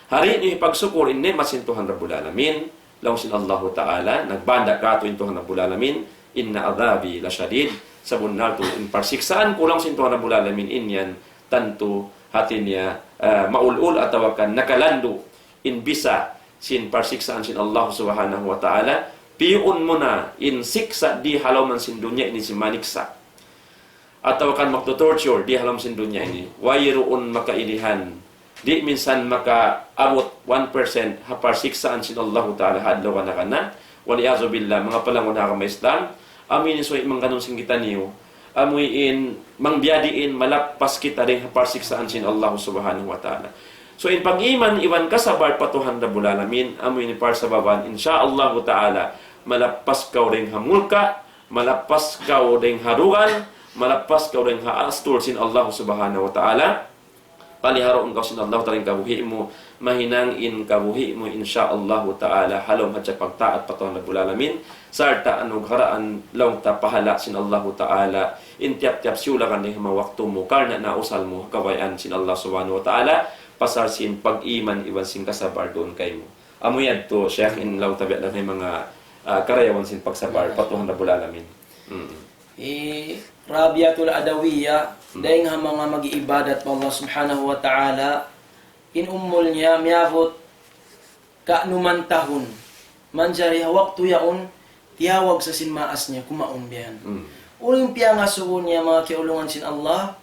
hari ni pagsukur in ni'mat sin Tuhan Rabbul Alamin law sin Allah Ta'ala nagbanda ka to Tuhan Rabbul Alamin inna adhabi lasyadid sabun narto in parsiksaan kulang sin Tuhan Rabbul Alamin inyan tanto hati niya maulul atawa kan nakalando in bisa sin parsiksaan sin Allah Subhanahu wa Ta'ala piun mo na in siksa di halaw man sin dunya ini si maniksa atawa kan magto-torture di halaw man sin dunya ini wayruun makailihan di minsan makaabot 1% haparsiksaan sin Allah Ta'ala hadlaw ka na kana waliyazu billah mga palangon na may Islam amin so imang ganun singgitan niyo amuin mangbiadiin malakpas kita rin haparsiksaan sin Allah Subhanahu wa Ta'ala so in pag-iman iwan kasabar patuhan Rabbul Alamin amuin par sa baban insyaallah Ta'ala malappas ka rin hamulka malappas ka rin harugan malappas ka rin haastur sin Allah Subhanahu wa Ta'ala paliharoon ka sin Allah taring kabuhi mo mahinang in kabuhi mo insyaallah Ta'ala halom at pagtaat patuhan Rabbul Alamin sarta anong haraan long ta pahala sin Allah Ta'ala in tiap-tiap siula kan ni mawakto mo karna na usal mo kawayan sin Allah Subhanahu wa Ta'ala pasar sin pag-iman iwan sin kasabar doon kay mo amo yadto Sheikh in law tabi lang mga karayawan sin pagsabar patuhan Rabbul Alamin Rabiatul Adawiyya dahil nga mga mag-iibadat pa Allah subhanahu wa ta'ala in umul niya miyabot kaanuman tahon manjari waktu yaon tiyawag sa sinmaas niya kumaon biyan uling piya nga suon niya mga kiulungan sin Allah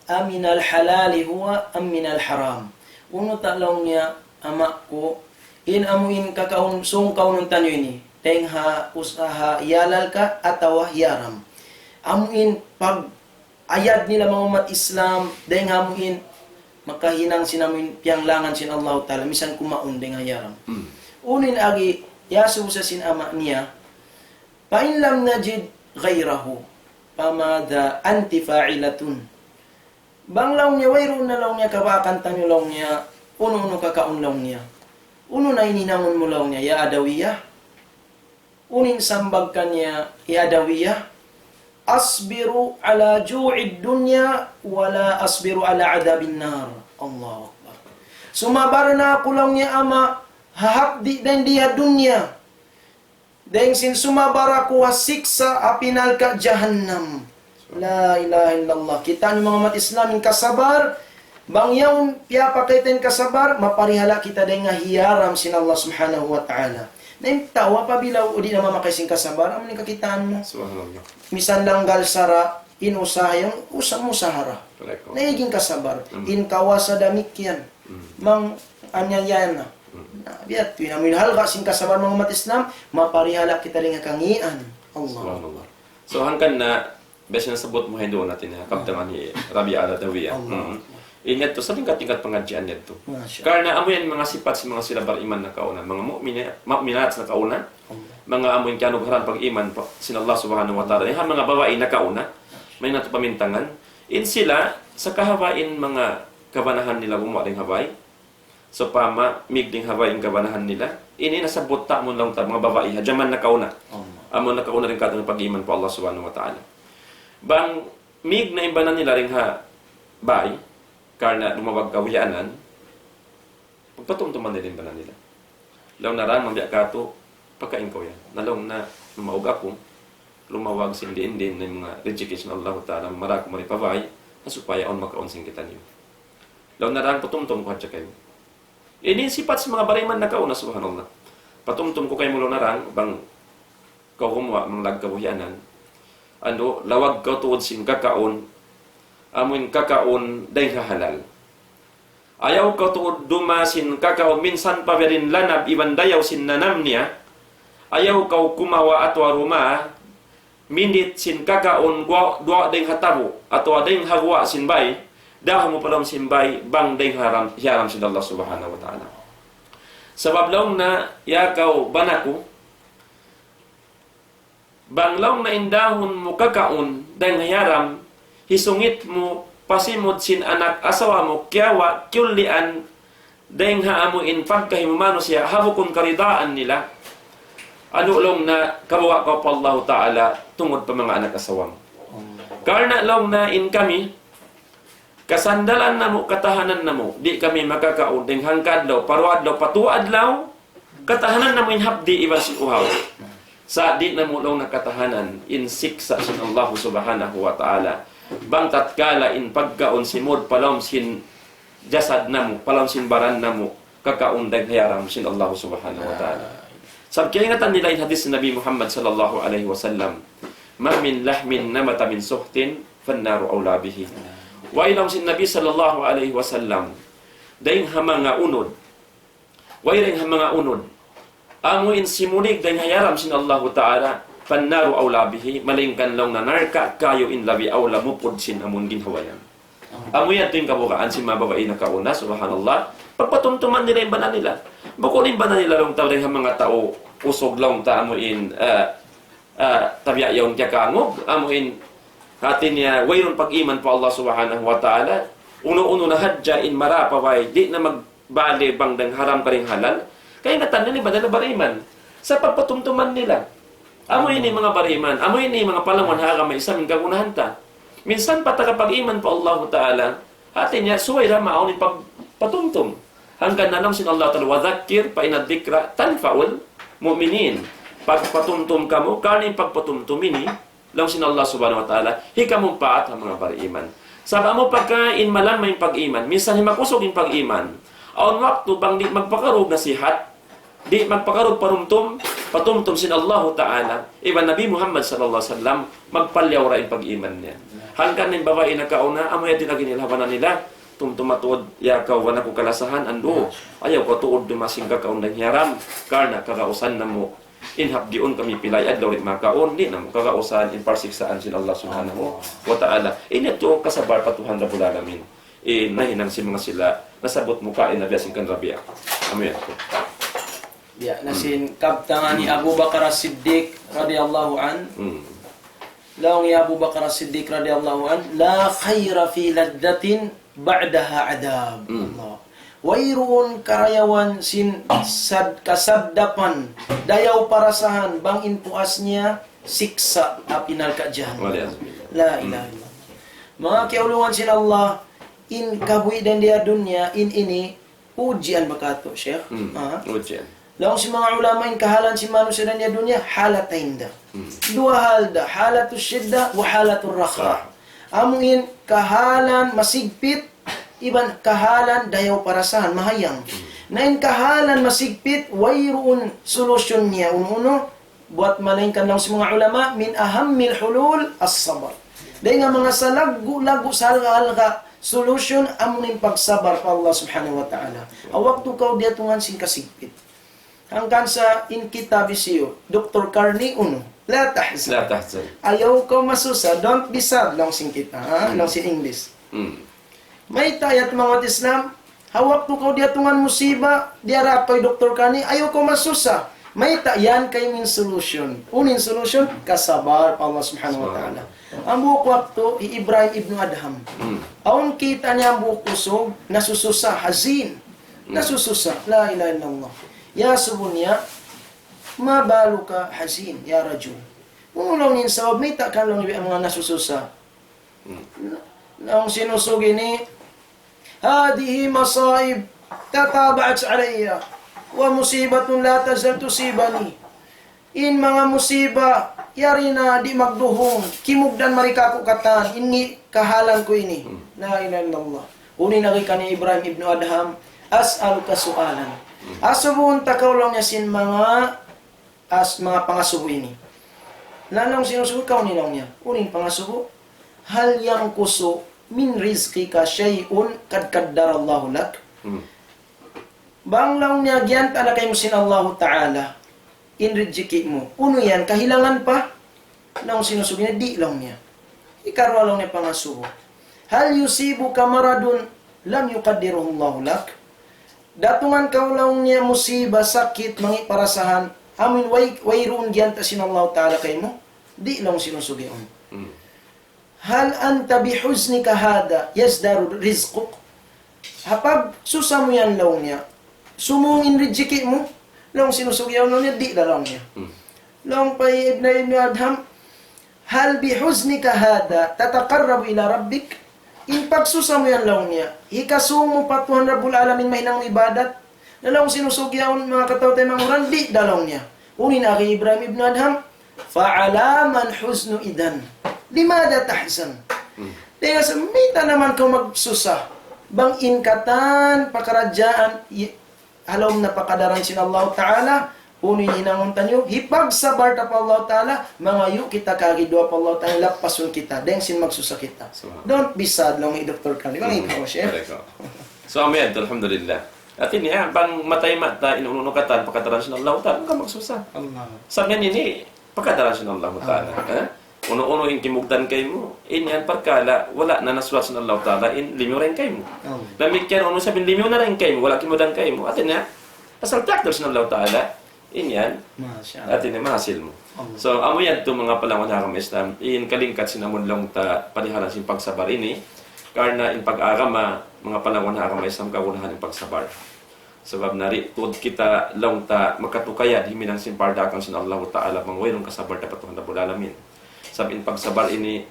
aminal halali huwa aminal haram uno talaw niya ama ko in amuin kakaon sung kaunon tanyo ini dahil ha usaha yalal ka atawa yaram amuin pag ayad nila mga umat Islam dahil amuin makahinang sinamuin piyanglangan sin Allah Ta'ala misan kumaon dahil hayaram unin agi yasu sa sin ama niya pa in lam najid ghayrahu pamada antifa'ilatun banglaw niya wayro na law niya kabakan tanyo law niya uno kakaon law niya uno na ininangon mo law niya ya adawiyah unin sambag kanya ya adawiyah asbiru ala ju'id dunya wala asbiru ala adabin nar. Allahu Akbar. Sumabar na ako lang niya ama hahapdi din diha dunya. Dahil sin sumabar ako hasiksa apinal ka jahannam. La ilaha illallah. Kita ni mga mat Islamin kasabar bangyaw piya pakaitin kasabar maparihala kita din nga hiyaram sin Allah subhanahu wa ta'ala. Naim tawa pa bilaw o di na mamakaisin kasabar amin kakitaan mo. Subhanallah. Misan langgal sara inusahayan usam mo sahara. Naiging kasabar. In kawasa damikyan. Mang anyayan na. Biat tuwi namin halga sin kasabar mga umat Islam maparihala kita rin nga kangian. Allah. Subhanallah. So hangkan na bes na sabot mo hindi natin ha kaptangan ni Rabi'a Adawiyah. Ingat to sa tingkat-tingkat pengajian nito. Karena amo yan mga sifat sa mga sila beriman na kauna, mga mu'minat na kauna, mga amo yung kanugharan pag-iman sin Allah subhanahu wa ta'ala. Yung mga babae na kauna, may nato pamintangan, In sila, sa kahabain mga kabanahan nila gumawa ng habay, so pama, mig ding habay ang kabanahan nila, ini nasa buta mo lang ta, mga babae, hadyaman na kauna. Amo na kauna rin katong pag-iman po Allah subhanahu wa ta'ala. Bang, mig na imbanan nila rin ha, bay, karna lumawag kawiyanan, pagpatumtuman nila imbanan nila. Law na ran, mambiya kato, pagkain ko yan. Nalong na maug ako, lumawag sindi-indin ng mga rejection Allah ta'ala, marak mo rin pabay, nasupaya on makaonsing kita niyo. Law na ran, patumtum ko hadya kayo. Ini sifat sa mga bariman na kauna, subhanallah. Patumtum ko kayo mulo na ran, bang kau kumuha, mga lagkabuhianan, ano, lawag ka tuod sin kakaon, amuin kakaon, day halal. Ayaw ka tuod dumasin kakaon, minsan pa verin lanab, iban dayaw sin nanam niya, ayaw ka kumawa atwa ruma, minit sin kakaon, dua day hatabo, atwa day hagwa sin bay, dahil mo palang sin bay, bang day haram sin Allah subhanahu wa ta'ala. Sabab lang na, yakaw banako, banglaw na indahon mo kakaon, dahil hayaram, hisungit mo, pasimod sin anak asawa mo, kiyawa, kyulian, dahil haamuin pagkahimumano siya, habukon karidaan nila, ano lang na kabawa ka pa Allah Ta'ala, tungod pa mga anak asawa mo. Karna lang na in kami, kasandalan na mo, katahanan na mo, di kami makakaon, dahil hangkad law, paruad law, patuad law, katahanan na mo in hapdi, iba si uhaw. Sa di na mulong nakatahanan in siksa sin Allah subhanahu wa ta'ala bang tatkala in pagkaon simod palom sin jasad namo palom sin baran namo kakaon dag hayaram sin Allah subhanahu wa ta'ala. Sab kaya ingatan nila in hadis Nabi Muhammad sallallahu alaihi wasallam, ma min lahmin namata min suhtin fannaru awla bihi. Wa ilang sin Nabi sallallahu alaihi wasallam daing hamanga unod wa iring hamanga unod amuin simulig dan hayaram sin Allah Ta'ala pannaru awla bihi malingkan lang na narka kayo in labi awla mupod sin amun ginhawayan. Amuyan ting kabukaan si mababae na kauna, subhanallah, pagpatumtuman nila yung bana nila. Bukunin bana nila lang tao rin mga tao usog lang ta amuin tabiya yung kya kangog amuin hatin niya wayron pag-iman po Allah subhanahu wa ta'ala uno-uno na hadja in marapaway di na magbali bang dang haram ka rin halal. Kaya natanda ni badala bariman sa pagpatumtuman nila. Amoy ni mga bariman, amoy ni mga palawan haga may isa min kagunahan ta. Minsan patakapag-iman pa Allah Ta'ala, atin niya suway ra maaw ni pagpatumtum. Hanggang nanam sin Allah Ta'ala, wadhakir pa inadikra tanfaul mu'minin. Pagpatumtum ka mo, kanin pagpatumtumini, lang sin Allah Subhanahu wa Ta'ala, hikamong paat ang mga bariman. Saba mo pagkain malam may pag-iman, minsan himakusog yung pag-iman. Aon waktu bang di magpakarog nasihat, di magpakarog patumtum sin Allah Ta'ala, iba Nabi Muhammad sallallahu alaihi wasallam, magpalyaw ra yung pag-iman niya. Hanggang ng babae na kauna, amoy atin lagi nilhabanan nila, tumtumatuod, yakaw, wana ko kalasahan, ando, ayaw ko tuod dumasing kakaon ng hiyaram, karna kakausan na mo, inhap diun kami pilay, adlaw rin makaon, di na mo kakausan, inparsiksaan sin Allah subhanahu wa ta'ala. Ini ito kasabar patuhan na bulalamin. Nahinang si mga sila, nasabot mo kain na biasing kan rabia. Amoy ako. Ya, nasin kabtangan ni Abu Bakar As-Siddiq radhiyallahu an. Laong ya Abu Bakar As-Siddiq radhiyallahu an, la khaira fi laddatin ba'daha adab. Allah. Wairun karayawan sin kasabdapan dayaw parasahan bang inpuasnya siksa apinal ka jahannam. La ilaha illallah. Mga kiauluan sin Allah in kabuhi dan dia dunia in ini ujian bakato Syekh. Ujian. Laong si mga ulama in kahalan si manusia dan dia dunia halatain da. Dua hal da, halatul syiddah wa halatul rakha. Amuin kahalan masigpit, iban kahalan dayaw parasahan mahayang. Nain kahalan masigpit, wayroon solusyon niya. Uno, buat malaingkan lang si mga ulama, min ahammil hulul as-sabar. Dahil nga mga salagu-lagu salga-alga, solusyon amunin pagsabar pa Allah subhanahu wa ta'ala. Awak tu kau dia tungan sing kasigpit. Hanggang sa in kitab isiyo, Dr. Carney uno, la tahzan. Ayaw ko masusa, don't be sad, lang sing kita, lang si English. May tayat mga Islam, hawak to kau dia tungan musiba, dia rapay Dr. Carney, ayaw ko masusa. May yan kay min solution. Unin solution, kasabar pa Allah subhanahu wa ta'ala. Ang buok waktu, Ibrahim ibn Adham. Aun kita niya ang buok kusog, nasususa, hazin. Nasususa, la ilaha illallah. Ya subunya, mabalu ka hazin, ya rajul. Unulaw nin sawab, may takkan lang ang mga nasususa. Ang sinusog ini, hadihi masaib, tatabaat alayya. Wa musibatun la tazal tusibani. In mga musiba, yari na di magduhong, kimugdan marika ko katan, inni kahalan ko ini. La ilaha illallah. Uni na ka ni Ibrahim ibn Adham, as'al ka su'alan. Asubun takaw lang niya sin mga pangasubo ini. Nanong sinusubo, kaw nilang niya. Uning pangasubo, hal yang kuso min rizqika syai'un kad kaddarallahu lak. Banglaw niya gyan na kay musin Allah Ta'ala inrijiki mo. Uno yan, kahilangan pa na sinusubo niya, di lang niya. Ikarwa lang niya pangasubo. Hal yusibu kamaradun lam yukaddiruhu Allah lak. Datungan kaw lang niya musiba, sakit, mangi parasahan, amin wayroon gyan ta sin Allah Ta'ala kay mo, di lang sinusubo yun. Hal anta bihuznika hada yazdaru rizquk. Hapag susamo yan lang niya, sumungin rijiki mo, lang sinusugyaw na niya, di na lang niya. Lang pa ibn Adham, hal bihuznika hada, tatakarrabu ila rabbik, in pagsusa mo yan lang niya, hikasung mo patuhan Rabbul Alamin mahinang ibadat, na lang sinusugyaw mga katawtay mga uran, di na lang niya. Unin na kay Ibrahim ibn Adham, fa'alaman huznu idan, limada tahzan. Kaya sa mita naman kung magsusa, bang inkatan, pakaradyaan, halom na pakadaran sin Allah Ta'ala, unin hinanguntan nyo, hipagsabar ta pa Allah Ta'ala, mga yu kita kagidwa pa Allah Ta'ala, lapasun kita, deng sin magsusa kita. Don't be sad lang, Dr. Kali. Bang ikaw, Chef. So, amen, alhamdulillah. At ini, bang matay-mata, inunukatan, pakadaran sin Allah Ta'ala, ka magsusa. Sa ganyan ini, pakadaran sin Allah Ta'ala. Uno-uno in kimugdan kay mo, yan parkala, wala na naswat sa Allah Ta'ala, in limyo rin kay mo. Lamikyan, uno sabihin, limyo na rin kay mo, wala kimudan kay mo. Atin na, pasal traktor sa Allah Ta'ala, yan, atin na, mahasil mo. So, amo yan ito mga palangon hakam Islam, in kalingkat sinamon lang ta, panihalan sin pagsabar ini, karna in pag-agama, mga palangon hakam Islam, kawunahan in pagsabar. Sebab nari, tuod kita lang ta, makatukaya, himinang sin pardakan sin Allah Ta'ala, mangwayrong kasabar dapat Tuhan Rabbul Alamin. Sabin pagsabar ini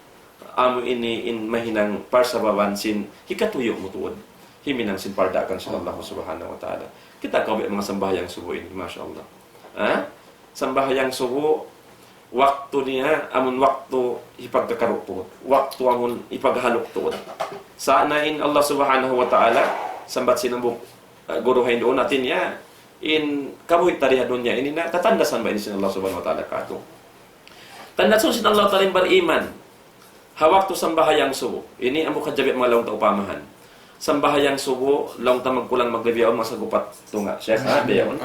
amo ini in mahinang parsabawan sin hikatuyo mo tuod himinang sin pardakan sa Allah subhanahu wa ta'ala. Kita kawi mga sambahyang subo ini, masyaallah. Sambahyang subo waktu niya amun waktu ipagkakaro tuod, waktu amun ipaghalok tuod. Sanain Allah subhanahu wa ta'ala sambat sinambok guruhain doon natin niya in kabuhit tarihadon niya ini na tatandasan ba ini sin Allah subhanahu wa ta'ala kato. Tandasun sin Allah Ta'ala beriman. Hawak tu sambahayang subo. Ini amo kadjabit mga laong ta upamahan. Sambahayang subo, laong ta magkulang maglebiyaon masagupat tunga. Syekh biyaon.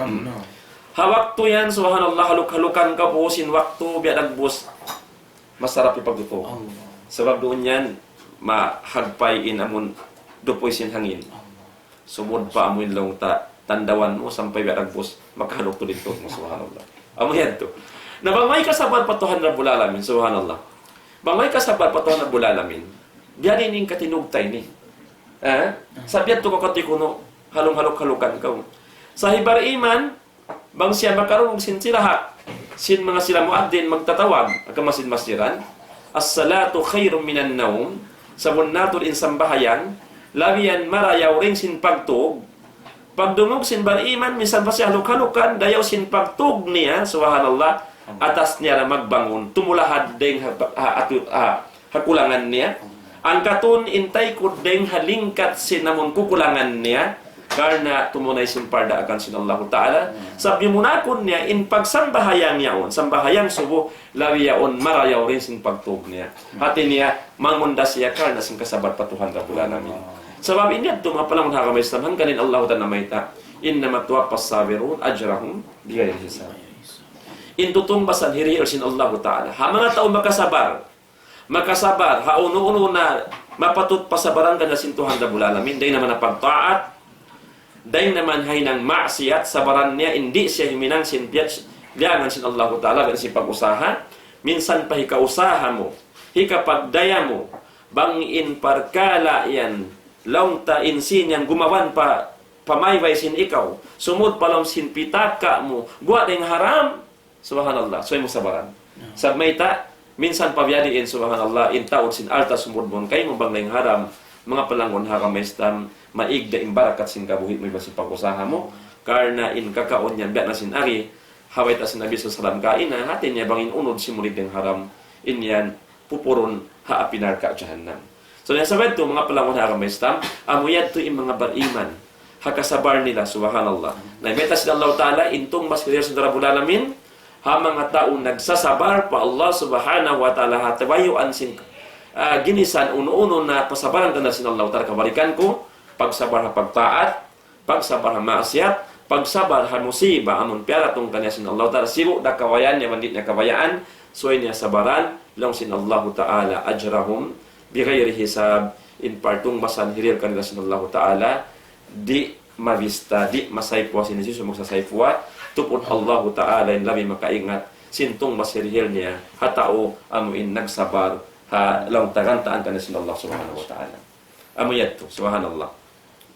Hawak tu yan, subhanallah, haluk-halukan ka po sin waktu biya nagbus. Masarap ipagduto. Sebab doon yan, mahagpay in amon dupoy sin hangin. Sumod pa amoy laong ta tandawan mo sampay biya nagbus. Makahaluk to dito, subhanallah. Amo yan to. Na bangay kasabar patuhan Rabbul Alamin, subhanallah. Bangay kasabar patuhan Rabbul Alamin. Biyanin ning katinugtay ni. Sabiat to kakatikuno, halong-halok-halukan ka. Sa hibar iman, bang siya makaroon sin silahat. Sin mga sila muaddin magtatawag, agamasin masiran. As-salatu khairum minan naum. Sabon nato in sambahayan, labiyan marayaw ring sin pagtug. Pagdungog sin bar iman, minsan pa siya halok-halukan, dayaw sin pagtug niya, subhanallah. Atas niya na magbangon, tumulahad deng hakulangan niya. Ang katun intay ko deng halingkat sinamon kukulangan niya, karna tumunay simparda akan sin Allah Ta'ala. Sabi munakon niya, in pagsambahayang yaon, sambahayang subo, lawiyaon marayaw rin sin pagtug niya. Hati niya, mangunda siya karna sin kasabat patuhan Rabbul Alamin. Sabab ini ito mga palang hakamay Islam, hangganin Allah Ta'ala maita, inna matwapas sabirun ajrahum bigayang hisab. Intutumbasan hiri sin Allah Ta'ala. Ha mga tao makasabar, ha uno-uno na mapatut pasabaran ka na sin Tuhan Rabbul Alamin, day naman na pagtaat, day naman hay ng maksiyat, sabaran niya, hindi siya himinang sin Diyangan sin Allah Ta'ala gan si pag-usaha, minsan pa hikausaha mo, hikapagdaya mo, bangin parkala yan, laong ta insin yan, gumawan pa, pamayway sin ikaw, sumud palom sin pitaka mo, guwa ding haram, subhanallah, soy mo sabaran. Sabmayta, minsan pabyadiin, subhanallah, in taod sin alta sumud mo, kay mo bang layong haram, mga palangon haram maistam, maigda in barakat sin kabuhit mo iba sin pag-usaha mo, karna in kakaon yan, biya na sin ari, hawait as Nabi sallallahu kain na hatin niya bangin unod simulid ng haram, in yan, pupuron haapinar ka jahannam. So yan sabay to mga palangon haram maistam, amuyad to in mga bariman, hakasabar nila, subhanallah. Naimeta sila Allah Ta'ala, intong mas kaya sa Rabbul Alamin, ha mga taong nagsasabar pa Allah subhanahu wa ta'ala hatawayuan sin ginisan uno-uno na pasabaran ka na sin Allah Ta'ala kabalikan ko, pagsabar ha pagtaat, pagsabar ha maasyat, pagsabar ha musiba, amon piara tong kanya sin Allah Ta'ala, sibu da kawayan niya, mandit niya kawayaan, suay niya sabaran, lang sin Allah Ta'ala, ajrahum, bigayri hisab, in partong masan hirir kanila sin Allah Ta'ala, di mavista, di masaypwa sin Jesus magsasaypwa, tupod Allah Ta'ala in labi makaingat sintong masirihil niya hatao amuin nagsabar ha lang tagantaan ka na sin Allah subhanahu wa ta'ala. Amuyad to, subhanallah.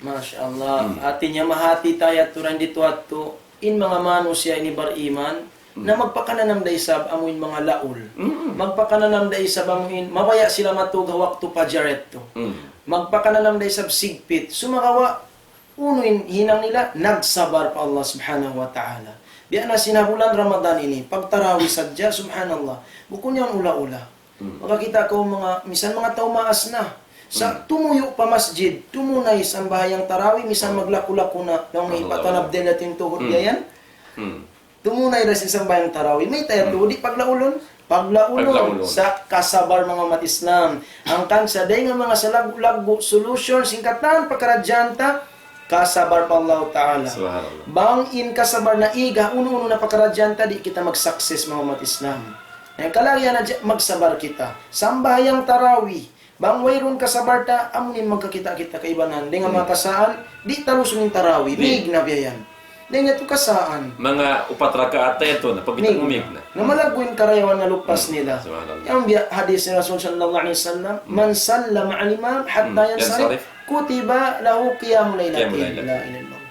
Masya Allah. Ati niya mahati tayo turan dito at to in mga manusia ini bariman na magpakananam da isab amuin mga laul. Magpakananam da isab amuin mabaya sila matuga waktu pajaret to. Magpakananam da isab sigpit. Sumakawa unuin hinang nila, nagsabar pa Allah subhanahu wa ta'ala. Biya na sinabulan Ramadan ini, pagtarawi sadya, subhanallah, bukun yan ula-ula. Makakita ko misan mga taumaas na, sa tumuyo pa masjid, tumunay sa bahayang tarawi, misan maglaku-laku na, nang ipatanab din natin tuhod yan, tumunay rin sa bahayang tarawi, may tayo tuhod, di paglaulon, paglaulon sa kasabar mga matislam. Ang kansa day nga mga salag-lago solution, singkatan, pagkaradyanta, kasabar pa Allah Ta'ala. Bang in kasabar na iga, uno-uno na pagkaradyanta, di kita mag-success mga umat Islam. Ngayon kalagyan na magsabar kita. Sambayang tarawi, bang wayron kasabar ta, amunin magkakita-kita kaibanan. Di nga mga kasaan, di talusun yung tarawi, mig na biyayan. Di nga ito kasaan. Mga upat rakaat ito na, pagkita umig na. Na malagwin karayawan na lupas nila. Yung hadis ni Rasul sallallahu alaihi wasallam, man sallam al-imam hatta yansarif, kutiba lahu qiyamul lailatin. La ilaha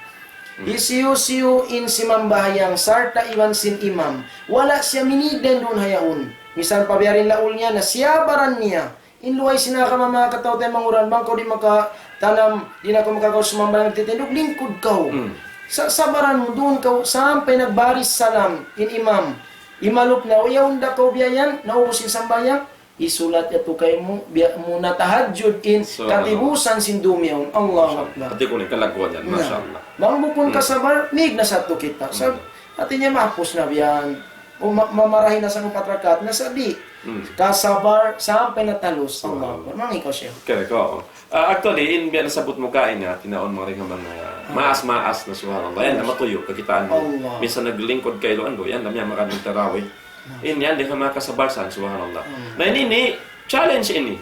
Isiyo-siyo in si mambahayang sarta iwan sin imam. Wala siya minigden doon hayaon. Misan pabiyarin laul niya na siya baran niya. Inluay sinaka mga katao tayo manguran bang kau di makatanam, di na ko makakaw sumambayang titindog, lingkod kau. Sa sabaran mo doon kau sampai nagbaris salam in imam. Imalup na uyaw da kau biyayan, naubusin sambayang, isulat ito kay mo, muna tahadjud in katibusan sindumiyaw. Allah Akbar. Pati ko ni kalagwan yan, mashallah. Bang bukun kasabar, mig na sa to kita. Sa atin niya mapos na biyan. O mamarahin na sa upat rakat, nasa di. Kasabar, sampai natalos. Allah Akbar. Mang ikaw siya. Kaya ko. Actually, in biya nasabot mo kain nga, tinaon mo rin mga maas-maas na subhanallah. Yan na matuyo, kakitaan mo. Minsan naglingkod kay Luando, yan na niya makadong tarawih. In yan, di ka makasabarsan, subhanallah. Na ini, challenge ini.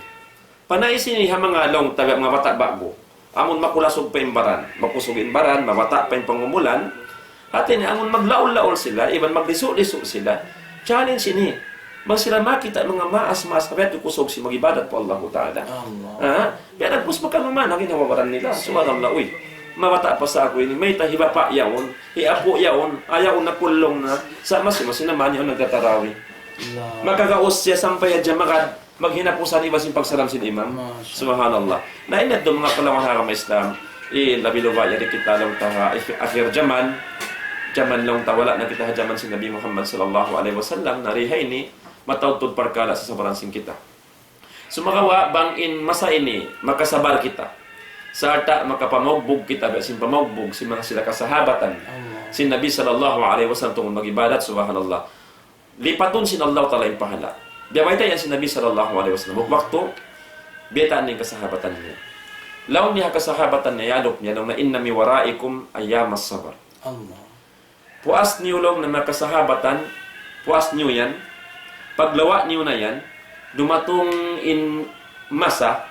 Panais ini ha mga long tabi, mga bata bago. Amon makulasog pa yung baran, makusog yung baran, mabata pa yung pangumulan. At ini, amon maglaol-laol sila, even magliso-liso sila. Challenge ini. Bang sila makita mga maas-maas na pwede kusog si mag-ibadat po Allah Ta'ala. Kaya nagpus magkamaman, ang ginawawaran nila. Subhanallah, uy, mabata pa sa ako ini, may tahiba pa yaon, iapo yaon, ayaw na pulong na, sa mas-mas naman yun nagtatarawi. Magkagaos siya sampay at makad, maghinapusan iba sin pagsalam sin imam. Subhanallah. Nainat doon mga palawan haram Islam, labilubaya di kita lang taha akhir zaman, zaman lang tawala na kita hajaman si Nabi Muhammad sallallahu alaihi wasallam, narihay ni, matawtod parkala sa sabaran sin kita. Sumakawa bang in masa ini makasabar kita. Sa arta makapamagbog kita sin pamagbog si mga sila kasahabatan. Si Nabi sallallahu alaihi wasallam tungod magibadat subhanallah. Lipaton sin Allah taala yung pahala. Biyaway tayo si Nabi sallallahu alaihi wasallam. Waktu biyataan niya kasahabatan niya. Laon niya kasahabatan niya yalok niya na inna mi waraikum ayyamas sabar. Allah. Puas niyo lang na makasahabatan, puas niyo yan. Paglawa niyo na yan, dumatong in masa,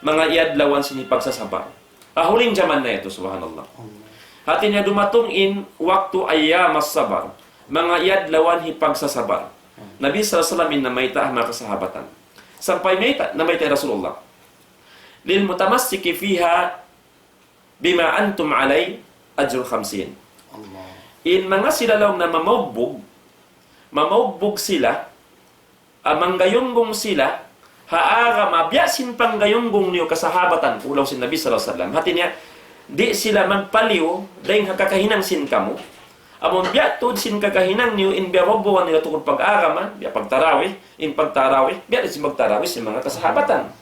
mga iadlawan sini pagsasabar. Huling zaman na ito, subhanallah. Hati niya dumatong in waktu ayyamas sabar. mga iadlawan hipagsasabar. Nabi sallallahu alaihi wasallam na mayta mga kasahabatan. Sampai mayta na mayta Rasulullah. Lil mutamassiki fiha bima antum alay ajru 50. Allah. In mga silalaw na mamaubbog sila, manggayunggong sila, haaga mabyasin panggayunggong niyo kasahabatan, ulaw si Nabi sallallahu alaihi wasallam. Hati niya, di sila magpaliw, dahil kakahinang sin kamo. Amon biatod sin kakahinang niyo, in biyarobuan nila tukod pag-arama, biya pagtarawih, in pagtarawih, biya sin magtarawih sin mga kasahabatan.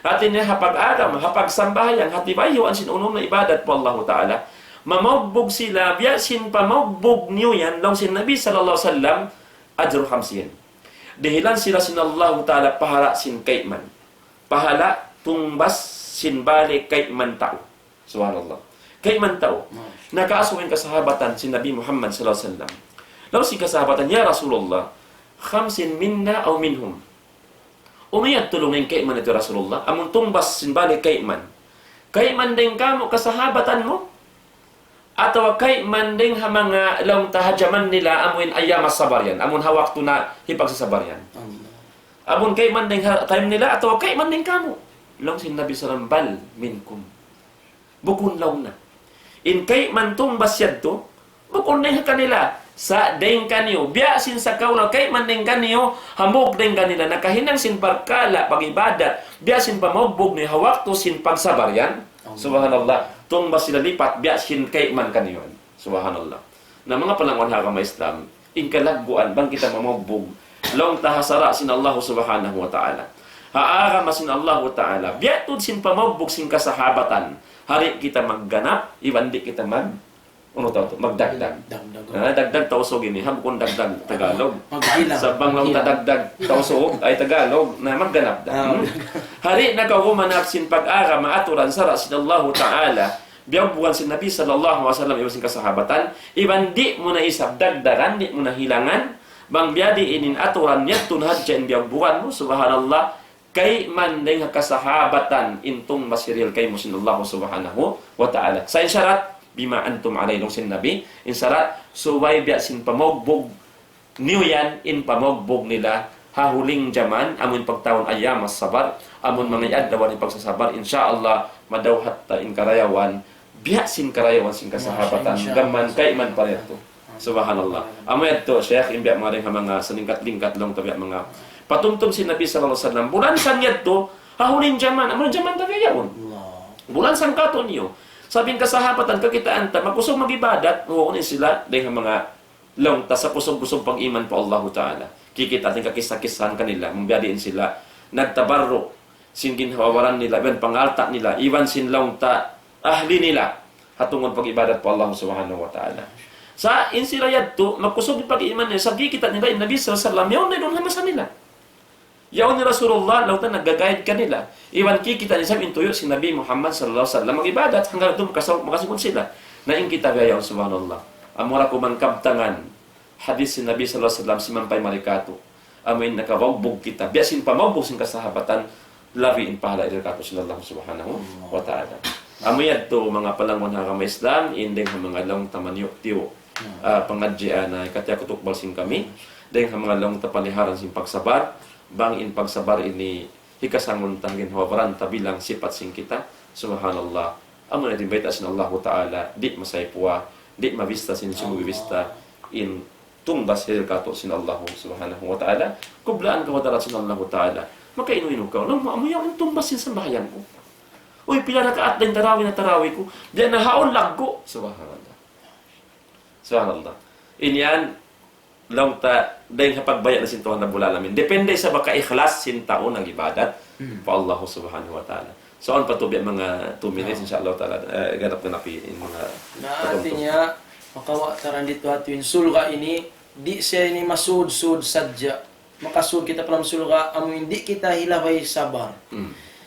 Hati niya, hapag-arama, hapag-sambahayan, hati bayo, ang sinunong na ibadat po Allah Ta'ala, mamaubbog sila, biya sin pamaubbog niyo yan, lang sin Nabi sallallahu alaihi wasallam, ajru 50. Dahilan sila sin Allah Ta'ala pahala sin kaiman. Pahala tumbas sin balik kaiman tao. Subhanallah. Kaiman tao. Nakaasuhin kasahabatan si Nabi Muhammad sallallahu alaihi wasallam. Lalu si kasahabatan, ya Rasulullah, 50 minna aw minhum. Umiyad tulungin kaiman ito Rasulullah. Amun tumbas sin balik kaiman. Kaiman din kamo kasahabatan mo? Atau kaiman din ha mga laong tahajaman nila amuin ayamas sabaryan. Amun hawak to na hipagsasabaryan. Amun kaiman din ha time nila atau kaiman din kamo. Long sin Nabi sallallahu alaihi wasallam bal minkum. Bukun law na. In kaiman tumbas yadto, bukun din kanila. Sa ding kaniyo, biyasin sa kauna, kaiman din kaniyo, hamog din kanila, nakahinang sin barkala, pag-ibadat, biyasin pamaubbog ni hawak to sin pagsabaryan. Subhanallah. Tumbas sila lipat, biyasin kaiman kaniyo. Subhanallah. Na mga panangon ha kama Islam, inkalagguan, bang kita mamaubbog, long tahasara sin Allah subhanahu wa ta'ala. Haara masin Allah ta'ala, biyatod sin pamaubbog sin kasahabatan, hari kita magganap, ibandi kita magdagdag. Dagdag tausog ini, habukon dagdag Tagalog. Sabang lang dagdag tausog ay Tagalog na magganap. Hari nakahumanap sin pag-ara maaturan sara sin Allah Ta'ala, biyabuan sin Nabi sallallahu alaihi wasallam iwasin kasahabatan, iban di mo na isab dagdagan, di mo na hilangan, bang biyadi inin aturan yatun hadjan biyabuan mo, subhanallah, kay man ding kasahabatan intong masiril kay musinullah subhanahu wa ta'ala. Sa isyarat, bima antum alaylong sin Nabi, in sarat, suway biya sin pamogbog niyo yan, in pamogbog nila, hahuling jaman, amun pagtawon ayamas sabar, amun mga adlawan in pagsasabar, insyaallah, madawhat ta in karayawan, biya sin karayawan sin kasahabatan, gaman kay man pareto. Subhanallah. Amo yadto, Syekh, in biya mga saningkat-lingkat lang tabiya mga patumtum si Nabi sallallahu alaihi wasallam, bulan san yadto, hahuling jaman, amun jaman tagayawan. Bulan san kato niyo. Sabing kasahabatan, kakitaan ta, magkusog mag-ibadat, huwag sila, dahil mga long, ta sa kusog-kusog pang-iman po Allah Ta'ala. Kikita ating kakisa-kisahan kanila, mambiyadiin sila, nagtabarro, sin ginhawaran nila, iban pangalta nila, iwan sin long ta, ahli nila, hatungod pag-ibadat po Allah Subhanahu wa Ta'ala. Sa insila yadto, magkusog yung pag-iman nila, sa kikita nila, Nabi sallallahu alaihi wasallam, yaw na doon hamasan nila. Yaw ni Rasulullah, lautan nagagayad kanila. Iwan kikita ni Sam intuyo si Nabi Muhammad sallallahu alaihi wasallam mag-ibadat hanggang doon makasugod sila. Naing kita gayaw subhanallah. Amura ko man kabtangan hadis si Nabi sallallahu alaihi wasallam si Mampay Marikato. Amin nakawawbog kita. Biasin pa mawbog sin kasahabatan labi in pahala irakato sallallahu subhanahu wa ta'ala. Amoy to mga palangon ha kama Islam indeng mga long tamanyo tiyo. Pangadjian na katyakutukbal sin kami. Deng mga long tapaliharan sin pagsabar. Bang in pagsabar ini hikasangon tanggin hawaran tabilang sifat sing kita subhanallah amun natin baita sin Allah Ta'ala di masaypuwa di mabista sin sumubista in tumbas hilkato sin Allah subhanahu wa ta'ala kublaan ka wadarat sin Allah Ta'ala makainu-inu ka lang maamuya ang tumbas sin sambahayan ko uy pila na kaat din tarawih ko diyan na haon laggo subhanallah inyan long ta dahil pagbaya na sintuhan na bulalamin. Depende sa baka ikhlas sintaon ng ibadat pa Allah subhanahu wa ta'ala. So, on patubi mga 2 minutes, insyaAllah ta'ala, ganap-ganapin mga naati niya, makawataran dito hatuin sulga ini, di siya ini masud-sud sadya. Makasud kita palang sulga, amo hindi kita hilaway sabar.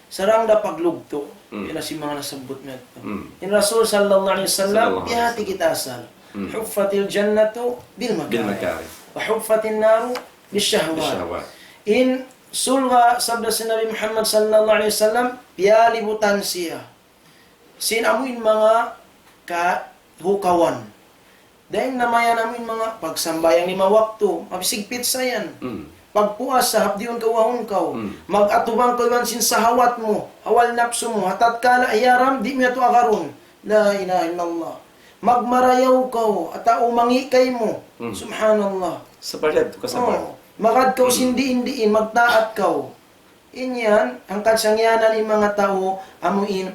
Sarang da paglugto, yun na si mga nasabot na ito. In Rasul sallallahu alaihi wasallam, ihati kita asal. Huffatil jannatu bil makari wa huffatin naru bisyahwat. In sulga sabda si Nabi Muhammad sallallahu alaihi wasallam, pialibutan siya. Sinamuin mga kahukawan. Dahil namayan namin mga pagsambayang 5 waktu, mabisigpit sa yan. Pagpuas sa hapdiyon kawahon kaw, mag-atubang kawansin sa hawat mo, hawal napso mo, hatat kala ayaram, di mo ito akaron. La ilaha illallah. Magmarayaw kaw, at umangikay mo. Subhanallah. Sabalyad, kasabar. Magad kaw sindi-indiin, magtaat kaw. Inyan, ang kansangyanan ng mga tao, amuin,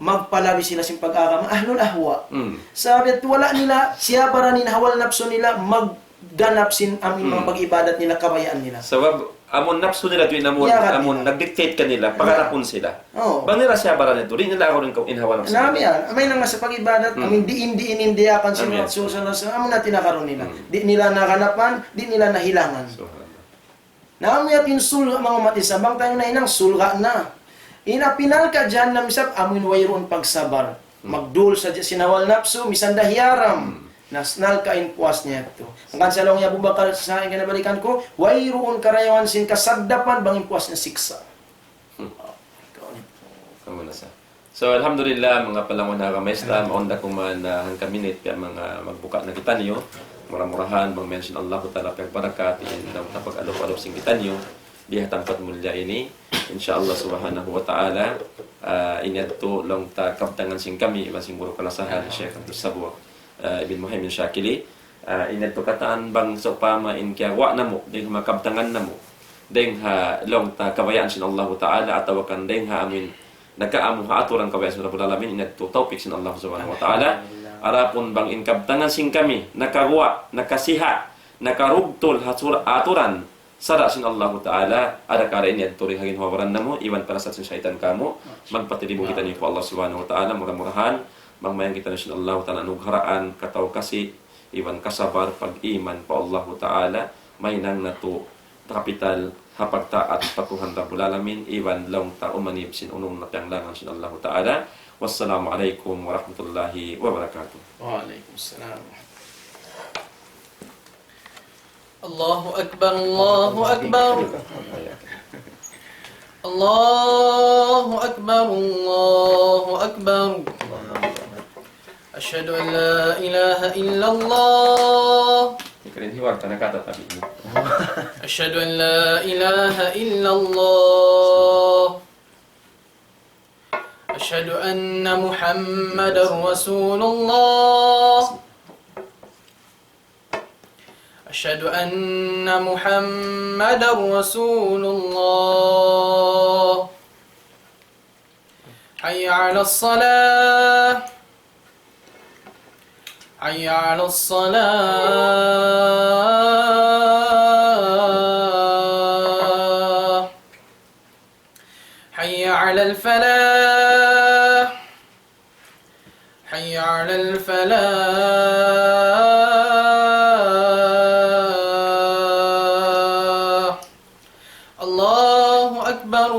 magpalabi sila sa pag-agam, ahlul ahwa. Sabi at wala nila, siya para hawal napso nila, magganap sin amin mga pag-ibadat nila, kabayaan nila. Sabab, amon napso nila tuwin amon nag-dictate kanila, pagarapon sila. Bang nila siya para nito, rin nila ako rin inhawa napso. Nami yan, amay na nga sa pag-ibadat, amin diin indiakan sila, amon na tinakaroon nila. Di nila nakanapan, di nila nahilangan. Nami at yung sulga mga matisabang tayo na inang sulga na. Inapinal ka dyan na misap, amin wayroon pagsabar. Magdul sa sinawal napso, misanda hiyaram. Nasnal ka in puas niya ito. Ang kansalong niya bubakal sa akin kanabalikan ko, wayroon karayawan sin kasagdapan, bangin puas na siksa. Kamu na sa. So, alhamdulillah, mga palangon na kamaista, maunda kuman na hangkaminit, kaya mga magbuka na kita niyo, murah-murahan, mention Allah Ta'ala, pagparakat, daw tapag-alop-alop sing kita niyo, di hatangkat mulya ini, insyaallah subhanahu wa ta'ala, inadto lang ta kaptangan sing kami, masing muro kalasahan, Syekh Abdul Sabwa, Ibn Muhammad Syakili, inadto kataan bang sa upama in kaya wa na mo, ding makabtangan na mo, ding ha lang ta kabayaan sin Allah Ta'ala, ataw kan ding ha amin, nagkaamu ha aturan kabayaan sin Rabbul Alamin, inadto tawpik sin Allah subhanahu wa ta'ala, arapon bang inkabtangan sing kami, nakagawa, nakasiha, nakarugtol aturan, sara sin Allah Ta'ala, ada kara ini at turing hagin hawaran na mo, iwan para sa syaitan kamo, magpatilibo kita niyo po Allah Subhanahu Wa Ta'ala, murah-murahan, magmayang kita niyo sin Allah Ta'ala, nugharaan, kataw kasi, iwan kasabar, pag-iman po Allah Ta'ala, may nang nato, kapital, hapagtaat, patuhan Rabbul Alamin, iwan lang ta umanib sin unong natanglangan sin Allah Ta'ala. Wassalamualaikum warahmatullahi wabarakatuh. Waalaikumsalam. Allahu Akbar, Allahu Akbar. Allahu Akbar, Allahu Akbar. Asyhadu an la ilaha illallah. Ikarin hiwag tanah kata tapi ini. Asyhadu an la ilaha illallah. Asyhadu anna Muhammadar Rasulullah. أشهد أن محمدا رسول الله حي على الصلاة حي على الصلاة حي على الفلاح حي على الفلاح الله أكبر